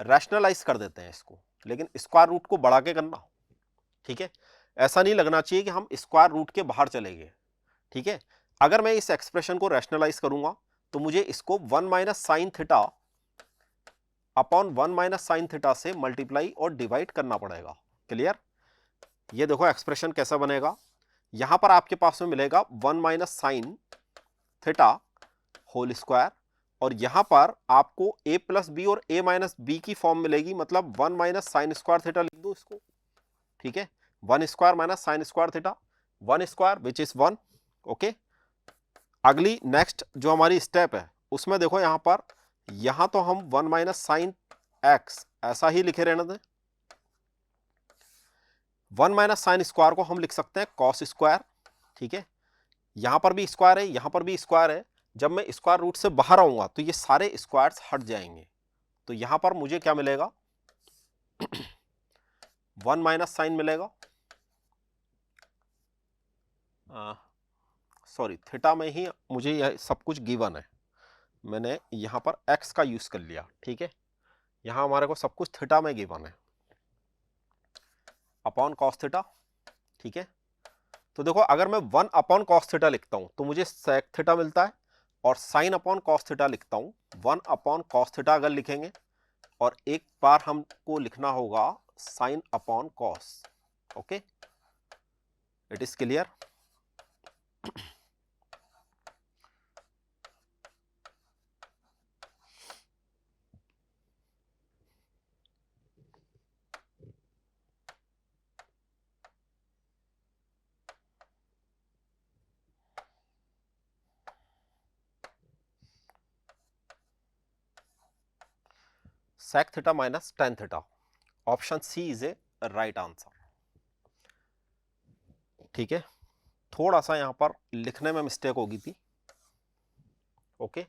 रैशनलाइज कर देते हैं इसको, लेकिन स्क्वायर रूट को बढ़ा के करना, ठीक है। ऐसा नहीं लगना चाहिए कि हम स्क्वायर रूट के बाहर चले गए, ठीक है। अगर मैं इस एक्सप्रेशन को रैशनलाइज करूंगा तो मुझे इसको 1 minus sine theta upon 1 minus sine theta से मल्टीप्लाई और डिवाइड करना पड़ेगा। क्लियर, ये देखो एक्सप्रेशन कैसा बनेगा, यहां पर आपके पास में मिलेगा 1 minus sine theta whole square, और यहां पर आपको a प्लस बी और a माइनस बी की फॉर्म मिलेगी, मतलब 1 माइनस साइन स्क्वायर थीटा लिख दो इसको, ठीक है। 1 square minus sine square theta, 1 square which is 1। Okay, अगली नेक्स्ट जो हमारी स्टेप है उसमें देखो यहां पर, यहां तो हम 1 माइनस साइन एक्स ऐसा ही लिखे रहने दें, 1 माइनस साइन स्क्वायर को हम लिख सकते हैं कॉस स्क्वायर, ठीक है। यहां पर भी स्क्वायर है, यहां पर भी स्क्वायर है, जब मैं स्क्वायर रूट से बाहर आऊंगा तो ये सारे स्क्वायर्स हट जाएंगे, तो यहां पर मुझे क्या मिलेगा 1 माइनस साइन मिलेगा, सॉरी थीटा में ही मुझे यह सब कुछ गिवन है, मैंने यहां पर x का यूज कर लिया, ठीक है। यहां हमारे को सब कुछ थीटा में गिवन है, अपॉन कॉस थीटा, ठीक है। तो देखो अगर मैं 1 अपॉन कॉस थीटा लिखता हूं तो मुझे सेक थीटा मिलता है, और साइन अपॉन कॉस थीटा लिखता हूं 1 अपॉन कॉस थीटा अगर लिखेंगे, और एक बार हमको लिखना होगा sine upon cos. Okay, it is clear. sec theta minus tan theta, option C is a right answer, ठीक है। थोड़ा सा यहां पर लिखने में मिस्टेक होगी थी। ओके,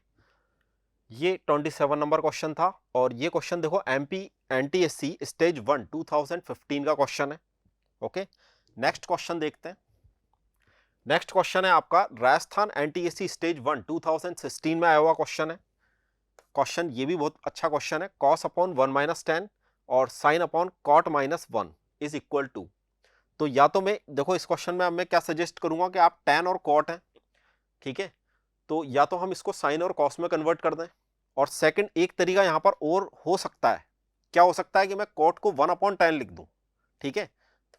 ये 27 नंबर क्वेश्चन था, और ये क्वेश्चन देखो एमपी एनटीएससी स्टेज 1 2015 का क्वेश्चन है। ओके, नेक्स्ट क्वेश्चन देखते हैं। नेक्स्ट क्वेश्चन है आपका राजस्थान एनटीएससी स्टेज 1 2016 में आया हुआ क्वेश्चन है। क्वेश्चन ये भी बहुत अच्छा क्वेश्चन है, कॉस अपॉन 1 माइनस टेन और sine upon cot minus 1 is equal to. तो या तो मैं देखो इस क्वेश्चन में अब मैं क्या सजेस्ट करूंगा कि आप tan और कॉट हैं, ठीक है, तो या तो हम इसको साइन और कॉस में कन्वर्ट कर दें, और सेकंड एक तरीका यहां पर और हो सकता है, क्या हो सकता है कि मैं कॉट को 1 अपॉन टेन लिख दूं, ठीक है।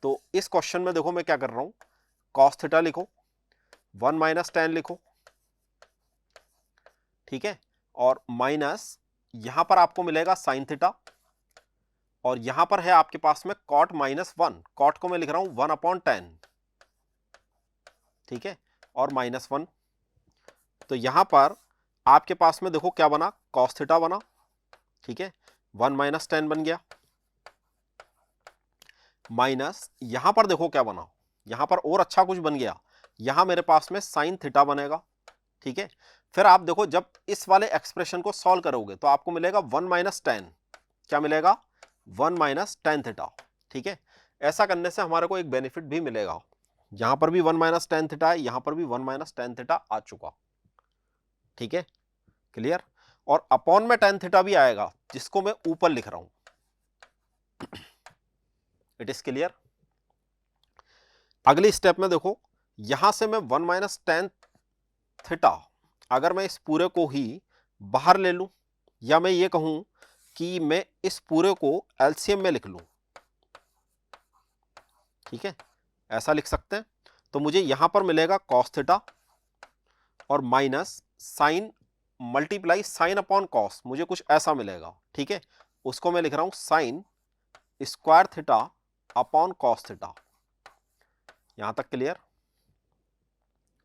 तो इस क्वेश्चन में देखो मैं क्या कर रहा हूं, कॉस थीटा लिखो, 1 माइनस टेन लिखो, ठीक है, और माइनस यहां पर आपको मिलेगा साइन थीटा, और यहां पर है आपके पास में कॉट माइनस 1, कॉट को मैं लिख रहा हूं 1/10, ठीक है, और माइनस 1। तो यहां पर आपके पास में देखो क्या बना, कॉस थीटा बना, ठीक है, 1 माइनस 10 बन गया, माइनस यहां पर देखो क्या बना, यहां पर और अच्छा कुछ बन गया, यहां मेरे पास में साइन थीटा बनेगा, ठीक है। फिर आप देखो जब इस वाले एक्सप्रेशन को सॉल्व करोगे तो आपको मिलेगा 1 माइनस 10, क्या मिलेगा, 1 माइनस टेन थीटा, ठीक है। ऐसा करने से हमारे को एक बेनिफिट भी मिलेगा, यहां पर भी 1 माइनस टेन थीटा है, यहां पर भी 1 माइनस टेन थीटा आ चुका, ठीक है, क्लियर। और अपॉन में टेन थीटा भी आएगा जिसको मैं ऊपर लिख रहा हूं, इट इज क्लियर। अगली स्टेप में देखो, यहां से मैं 1 माइनस टेन थीटा, अगर मैं इस पूरे को ही बाहर ले लूं, या मैं ये कहूं कि मैं इस पूरे को एलसीएम में लिख लूं, ठीक है, ऐसा लिख सकते हैं। तो मुझे यहां पर मिलेगा कॉस थीटा और minus sine multiply sine upon cos, मुझे कुछ ऐसा मिलेगा, ठीक है, उसको मैं लिख रहा हूं sine square theta upon cos theta. यहां तक क्लियर,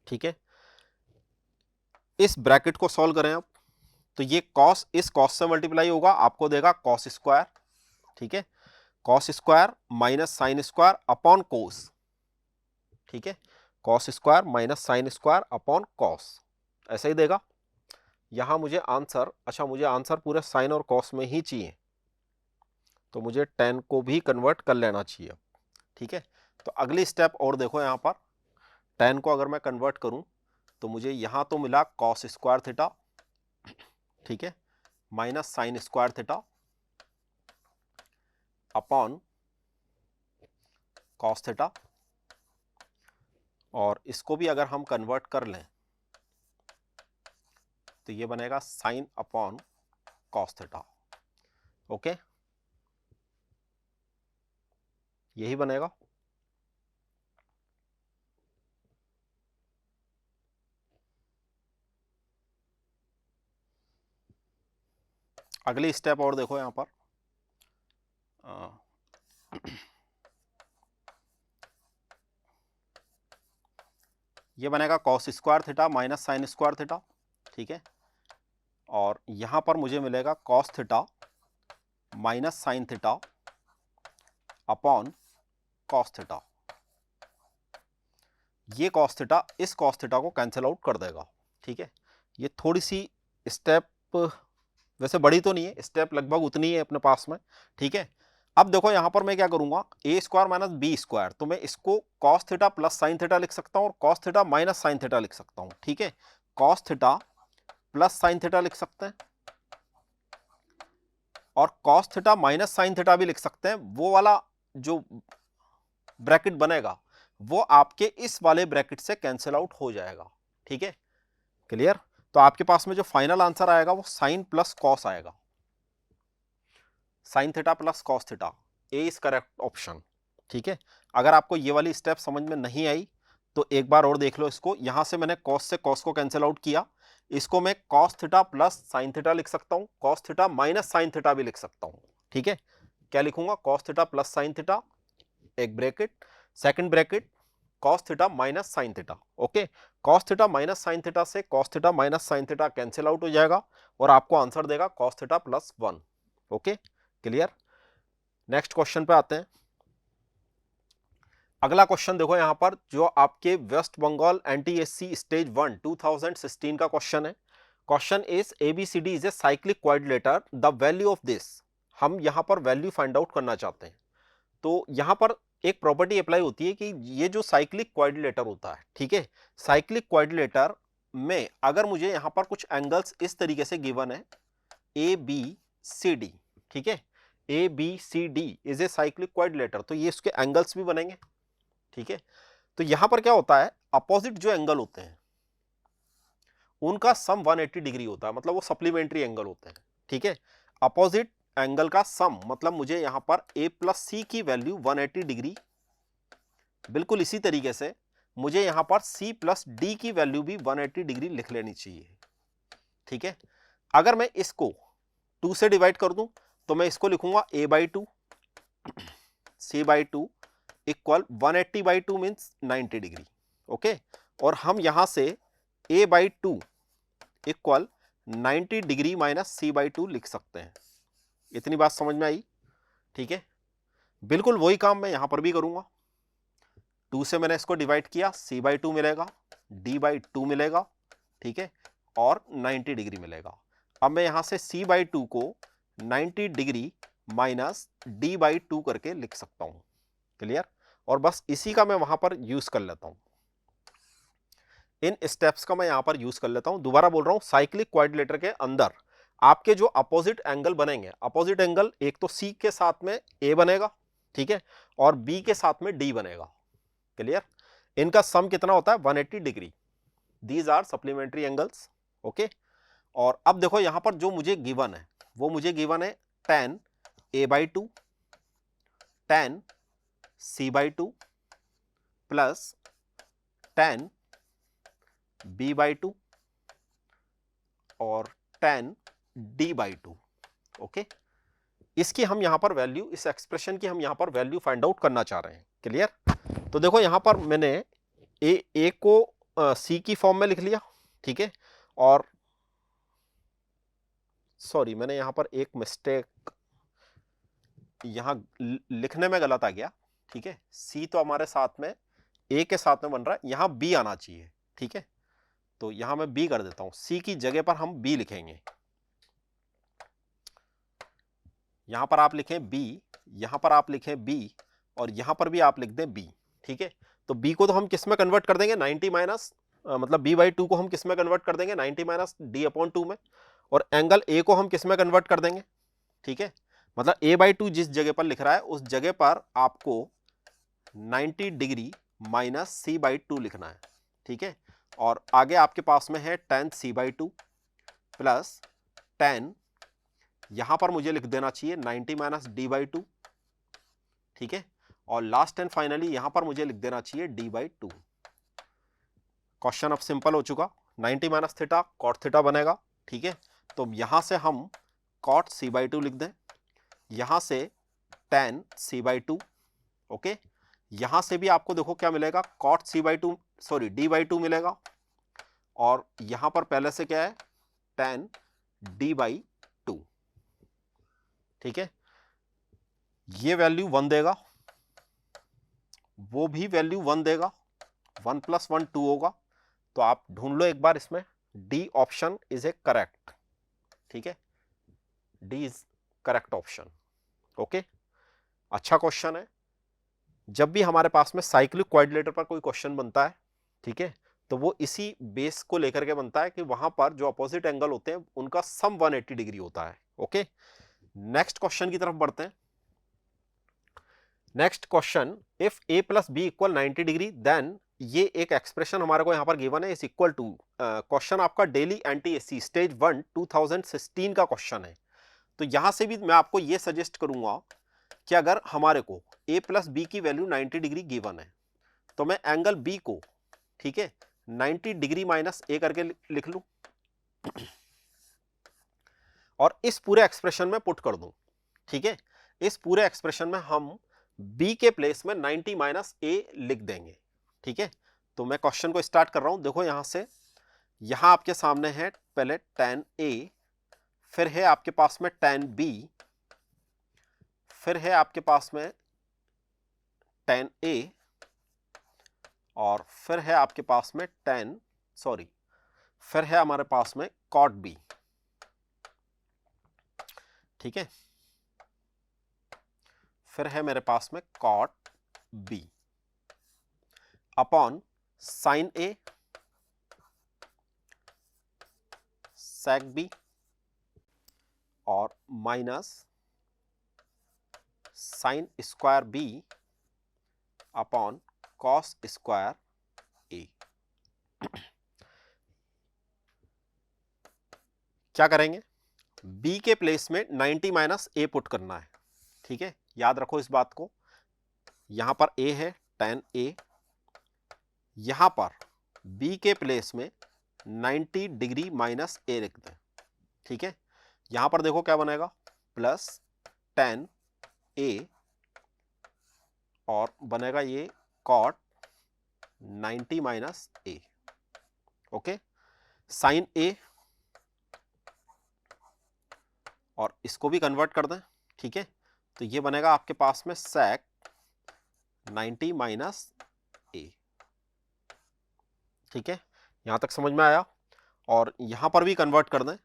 ठीक है। इस ब्रैकेट को सॉल्व करें अब, तो ये कॉस इस कॉस से मल्टीप्लाई होगा, आपको देगा कॉस स्क्वायर, ठीक है, cos square minus sine square upon कोस, ठीक है, cos square minus sine square upon cos, ऐसा ही देगा। यहां मुझे आंसर, अच्छा मुझे आंसर पूरे साइन और कॉस में ही चाहिए, तो मुझे टेन को भी कन्वर्ट कर लेना चाहिए, ठीक है। तो अगली स्टेप और देखो, यहां पर टेन को अगर मैं कन्वर्ट करूं तो मुझे यहां तो मिला कॉस स्क्वायर थीटा, ठीक है, minus sine square theta upon cos theta, और इसको भी अगर हम कन्वर्ट कर लें तो ये बनेगा sine upon cos theta, okay, यही बनेगा। अगली स्टेप और देखो यहां पर, ये बनेगा cos square theta minus sine square theta, ठीक है, और यहां पर मुझे मिलेगा cos theta minus sine theta upon cos theta. ये कॉस थीटा इस कॉस थीटा को कैंसिल आउट कर देगा, ठीक है। ये थोड़ी सी स्टेप वैसे बड़ी तो नहीं है, स्टेप लगभग उतनी है अपने पास में, ठीक है। अब देखो यहां पर मैं क्या करूंगा, ए स्क्वायर माइनस बी स्क्वायर, तो मैं इसको cos theta plus sine theta लिख सकता हूं और cos theta minus sine theta लिख सकता हूं, ठीक है, cos theta plus sine theta लिख सकते हैं और cos theta minus sine theta भी लिख सकते हैं। वो वाला जो ब्रैकेट बनेगा वो आपके इस वाले ब्रैकेट से कैंसिल आउट हो जाएगा, ठीक है, क्लियर। तो आपके पास में जो फाइनल आंसर आएगा वो साइन प्लस कॉस आएगा, sine theta plus cos theta, A is correct option, ठीक है। अगर आपको ये वाली स्टेप समझ में नहीं आई तो एक बार और देख लो इसको, यहां से मैंने कॉस से कॉस को कैंसिल आउट किया, इसको मैं cos theta plus sine theta लिख सकता हूं, cos theta minus sine theta भी लिख सकता हूं, ठीक है। क्या लिखूंगा, cos theta plus sine theta, एक bracket, second bracket cos theta minus sine theta, okay. Cos theta minus sine theta से cos theta minus sine theta cancel out हो जाएगा और आपको आंसर देगा cos theta plus 1, okay, clear. Next question पे आते हैं। अगला क्वेश्चन देखो यहां पर, जो आपके वेस्ट बंगाल एनटीएससी स्टेज 1 2016 का क्वेश्चन है। Question is ABCD is a cyclic quadrilateral, the value of this, हम यहां पर वैल्यू फाइंड आउट करना चाहते हैं। तो यहां पर एक प्रॉपर्टी अप्लाई होती है कि ये जो साइक्लिक क्वाड्रिलेटर होता है, ठीक है, साइक्लिक क्वाड्रिलेटर में अगर मुझे यहां पर कुछ एंगल्स इस तरीके से गिवन है ए बी सी डी, ठीक है, A B C D is a cyclic quadrilateral, तो ये इसके एंगल्स भी बनेंगे, ठीक है। तो यहां पर क्या होता है, अपोजिट जो एंगल होते हैं उनका सम 180 डिग्री होता है, मतलब वो सप्लीमेंट्री एंगल होते हैं, ठीक है। अपोजिट एंगल का सम मतलब मुझे यहां पर a प्लस सी की वैल्यू 180 डिग्री बिल्कुल इसी तरीके से मुझे यहां पर c प्लस डी की वैल्यू भी 180 डिग्री लिख लेनी चाहिए। ठीक है, अगर मैं इसको 2 से डिवाइड कर दूं तो मैं इसको लिखूंगा a/2 c/2 equal 180/2 means 90 degree. Okay, और हम यहां से a/2 equal 90 degree minus c/2 लिख सकते हैं। इतनी बात समझ में आई? ठीक है, बिल्कुल वही काम मैं यहां पर भी करूंगा। 2 से मैंने इसको डिवाइड किया, c/2 मिलेगा, d/2 मिलेगा, ठीक है, और 90 डिग्री मिलेगा। अब मैं यहां से c/2 को 90 डिग्री माइनस d/2 करके लिख सकता हूं। क्लियर? और बस इसी का मैं वहां पर यूज कर लेता हूं, इन स्टेप्स का मैं यहां पर यूज कर लेता हूं। दोबारा बोल रहा हूं, साइक्लिक क्वाड्रिलेटर के अंदर आपके जो अपोजिट एंगल बनेंगे, अपोजिट एंगल एक तो c के साथ में a बनेगा, ठीक है, और b के साथ में d बनेगा। क्लियर? इनका सम कितना होता है? 180 degree. These are supplementary angles. Okay, और अब देखो यहां पर जो मुझे गिवन है वो मुझे गिवन है tan a/2 tan c/2 plus tan b/2 और tan d/2। ओके, इसकी हम यहां पर वैल्यू, इस एक्सप्रेशन की हम यहां पर वैल्यू फाइंड आउट करना चाह रहे हैं। क्लियर? तो देखो यहां पर मैंने ए को सी की फॉर्म में लिख लिया, ठीक है, और सॉरी मैंने यहां पर एक मिस्टेक यहां लिखने में गलत आ गया। ठीक है, सी तो हमारे साथ में ए के साथ में बन रहा है, यहां बी आना चाहिए। ठीक है, तो यहां मैं बी कर देता हूं, सी की जगह पर हम बी लिखेंगे। यहां पर आप लिखें बी, यहां पर आप लिखें बी, और यहां पर भी आप लिख दें बी। ठीक है, तो बी को तो हम किस में कन्वर्ट कर देंगे? 90 माइनस, मतलब b/2 को हम किस में कन्वर्ट कर देंगे? 90 माइनस d/2 में। और एंगल ए को हम किस में कन्वर्ट कर देंगे? ठीक है, मतलब a/2 जिस जगह पर लिख रहा है उस जगह पर आपको 90 डिग्री माइनस c/2 लिखना है। ठीक है, और आगे आपके पास में है tan c/2 प्लस tan, यहां पर मुझे लिख देना चाहिए 90 माइनस d/2। ठीक है, और लास्ट एंड फाइनली यहां पर मुझे लिख देना चाहिए d/2। क्वेश्चन अब सिंपल हो चुका, 90 माइनस थीटा कॉट थीटा बनेगा। ठीक है, तो यहां से हम कॉट c/2 लिख दें, यहां से tan c/2। ओके, यहां से भी आपको देखो क्या मिलेगा? कॉट c/2, सॉरी d/2 मिलेगा, और यहां पर पहले से क्या है? tan d/2। ठीक है, ये वैल्यू 1 देगा, वो भी वैल्यू 1 देगा, 1 + 1 2 होगा। तो आप ढूंढ लो एक बार इसमें, D option is A correct. ठीक है, D is correct option. Okay, अच्छा क्वेश्चन है। जब भी हमारे पास में साइक्लिक क्वाड्रिलेटर पर कोई क्वेश्चन बनता है, ठीक है, तो वो इसी बेस को लेकर के बनता है कि वहां पर जो अपोजिट एंगल होते हैं उनका सम 180 डिग्री होता है। ओके, नेक्स्ट क्वेश्चन की तरफ बढ़ते हैं। Next question, if a + b = 90 degree then, ये एक एक्सप्रेशन हमारे को यहां पर गिवन है, इज इक्वल टू, क्वेश्चन आपका डेली एनटीएससी स्टेज 1 2016 का क्वेश्चन है। तो यहां से भी मैं आपको ये सजेस्ट करूंगा कि अगर हमारे को a + b की वैल्यू 90 डिग्री गिवन है तो मैं एंगल b को, ठीक है, 90 डिग्री माइनस a करके लिख लूं और इस पूरे एक्सप्रेशन में पुट कर दूं। ठीक है, इस पूरे एक्सप्रेशन में हम b के प्लेस में 90 माइनस a लिख देंगे। ठीक है, तो मैं क्वेश्चन को स्टार्ट कर रहा हूं। देखो यहां से, यहां आपके सामने है पहले tan a, फिर है आपके पास में tan b, फिर है आपके पास में tan a, और फिर है आपके पास में फिर है हमारे पास में cot b। ठीक है, फिर है मेरे पास में cot b upon sin a sec b और minus sin square b upon cos square a। क्या करेंगे? b के प्लेस में 90 माइनस a पुट करना है। ठीक है, याद रखो इस बात को। यहां पर a है, tan A, यहां पर B के प्लेस में 90 डिग्री माइनस A लिख दें, ठीक है। यहां पर देखो क्या बनेगा, प्लस tan A और बनेगा ये cot 90 minus A, okay. Sine A और इसको भी कन्वर्ट कर दें, ठीक है। तो ये बनेगा आपके पास में sec 90 माइनस A, ठीक है। यहां तक समझ में आया। और यहां पर भी कन्वर्ट कर दें,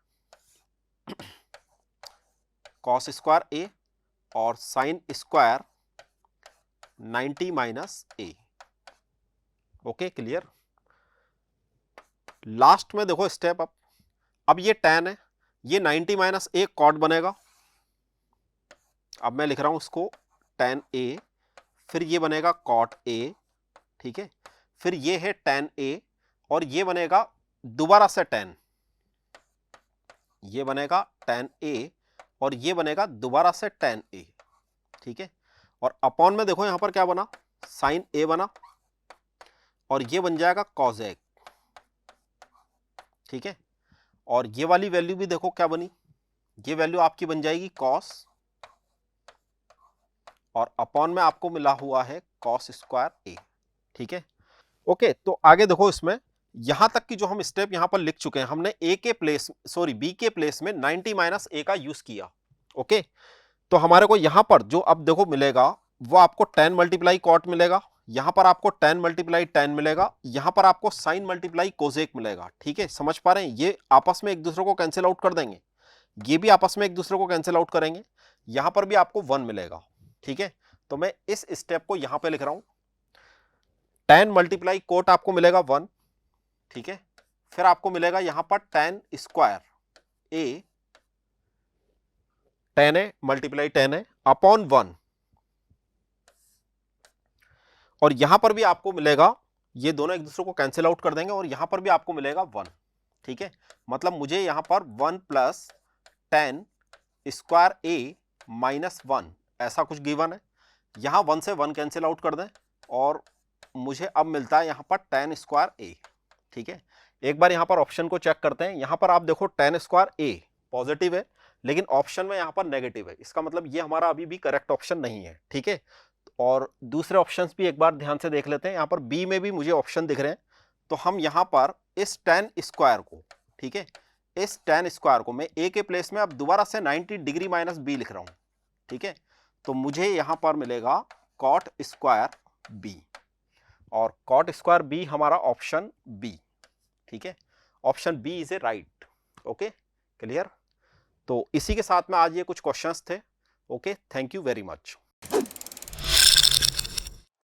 cos स्क्वायर A और sine square 90 minus A, okay, clear. Last में देखो स्टेप अप, अब ये tan है, ये 90 माइनस A cot बनेगा। अब मैं लिख रहा हूं इसको tan A, फिर ये बनेगा cot A, ठीक है। फिर ये है tan A और ये बनेगा दोबारा से tan, ये बनेगा tan A और ये बनेगा दोबारा से tan A, ठीक है। और अपॉन में देखो यहां पर क्या बना, sin A बना और ये बन जाएगा cos A, ठीक है। और ये वाली वैल्यू भी देखो क्या बनी, ये वैल्यू आपकी बन जाएगी cos और अपॉन में आपको मिला हुआ है cos स्क्वायर A, ठीक है। ओके, तो आगे देखो इसमें यहां तक की जो हम स्टेप यहां पर लिख चुके हैं, हमने A के प्लेस B के प्लेस में 90 माइनस A का यूज किया, ओके। तो हमारे को यहां पर जो अब देखो मिलेगा वो आपको tan मल्टीप्लाई कॉट मिलेगा, यहां पर आपको tan मल्टीप्लाई tan मिलेगा, यहां पर आपको sin मल्टीप्लाई कोसेक मिलेगा, ठीक है। समझ पा रहे हैं, ये आपस में एक दूसरे को कैंसिल आउट कर देंगे, ये भी आपस में एक दूसरे को कैंसिल आउट करेंगे, यहां पर भी आपको 1 मिलेगा, ठीक है। तो मैं इस स्टेप को यहां पे लिख रहा हूं, tan मल्टीप्लाई कोट आपको मिलेगा 1, ठीक है। फिर आपको मिलेगा यहां पर tan square A, tan A multiply tan A upon 1, और यहां पर भी आपको मिलेगा, ये दोनों एक दूसरे को कैंसिल आउट कर देंगे और यहां पर भी आपको मिलेगा 1, ठीक है। मतलब मुझे यहां पर 1 plus tan square A minus 1 ऐसा कुछ गिवन है, यहां 1 से 1 कैंसिल आउट कर दें और मुझे अब मिलता है यहां पर tan स्क्वायर A, ठीक है। एक बार यहां पर ऑप्शन को चेक करते हैं, यहां पर आप देखो tan स्क्वायर A पॉजिटिव है लेकिन ऑप्शन में यहां पर नेगेटिव है, इसका मतलब ये हमारा अभी भी करेक्ट ऑप्शन नहीं है, ठीक है। और दूसरे ऑप्शंस भी एक बार ध्यान से देख लेते हैं, यहां पर बी में भी मुझे ऑप्शन दिख रहे हैं, तो हम यहां पर इस tan स्क्वायर को, ठीक है, इस tan स्क्वायर को मैं ए के प्लेस में अब दोबारा से 90 डिग्री माइनस बी लिख रहा हूं, ठीक है। तो मुझे यहां पर मिलेगा cot स्क्वायर बी, और cot स्क्वायर बी हमारा ऑप्शन बी, ठीक है। Option B is a right, okay, clear. तो इसी के साथ में आज ये कुछ क्वेश्चंस थे, okay, thank you very much.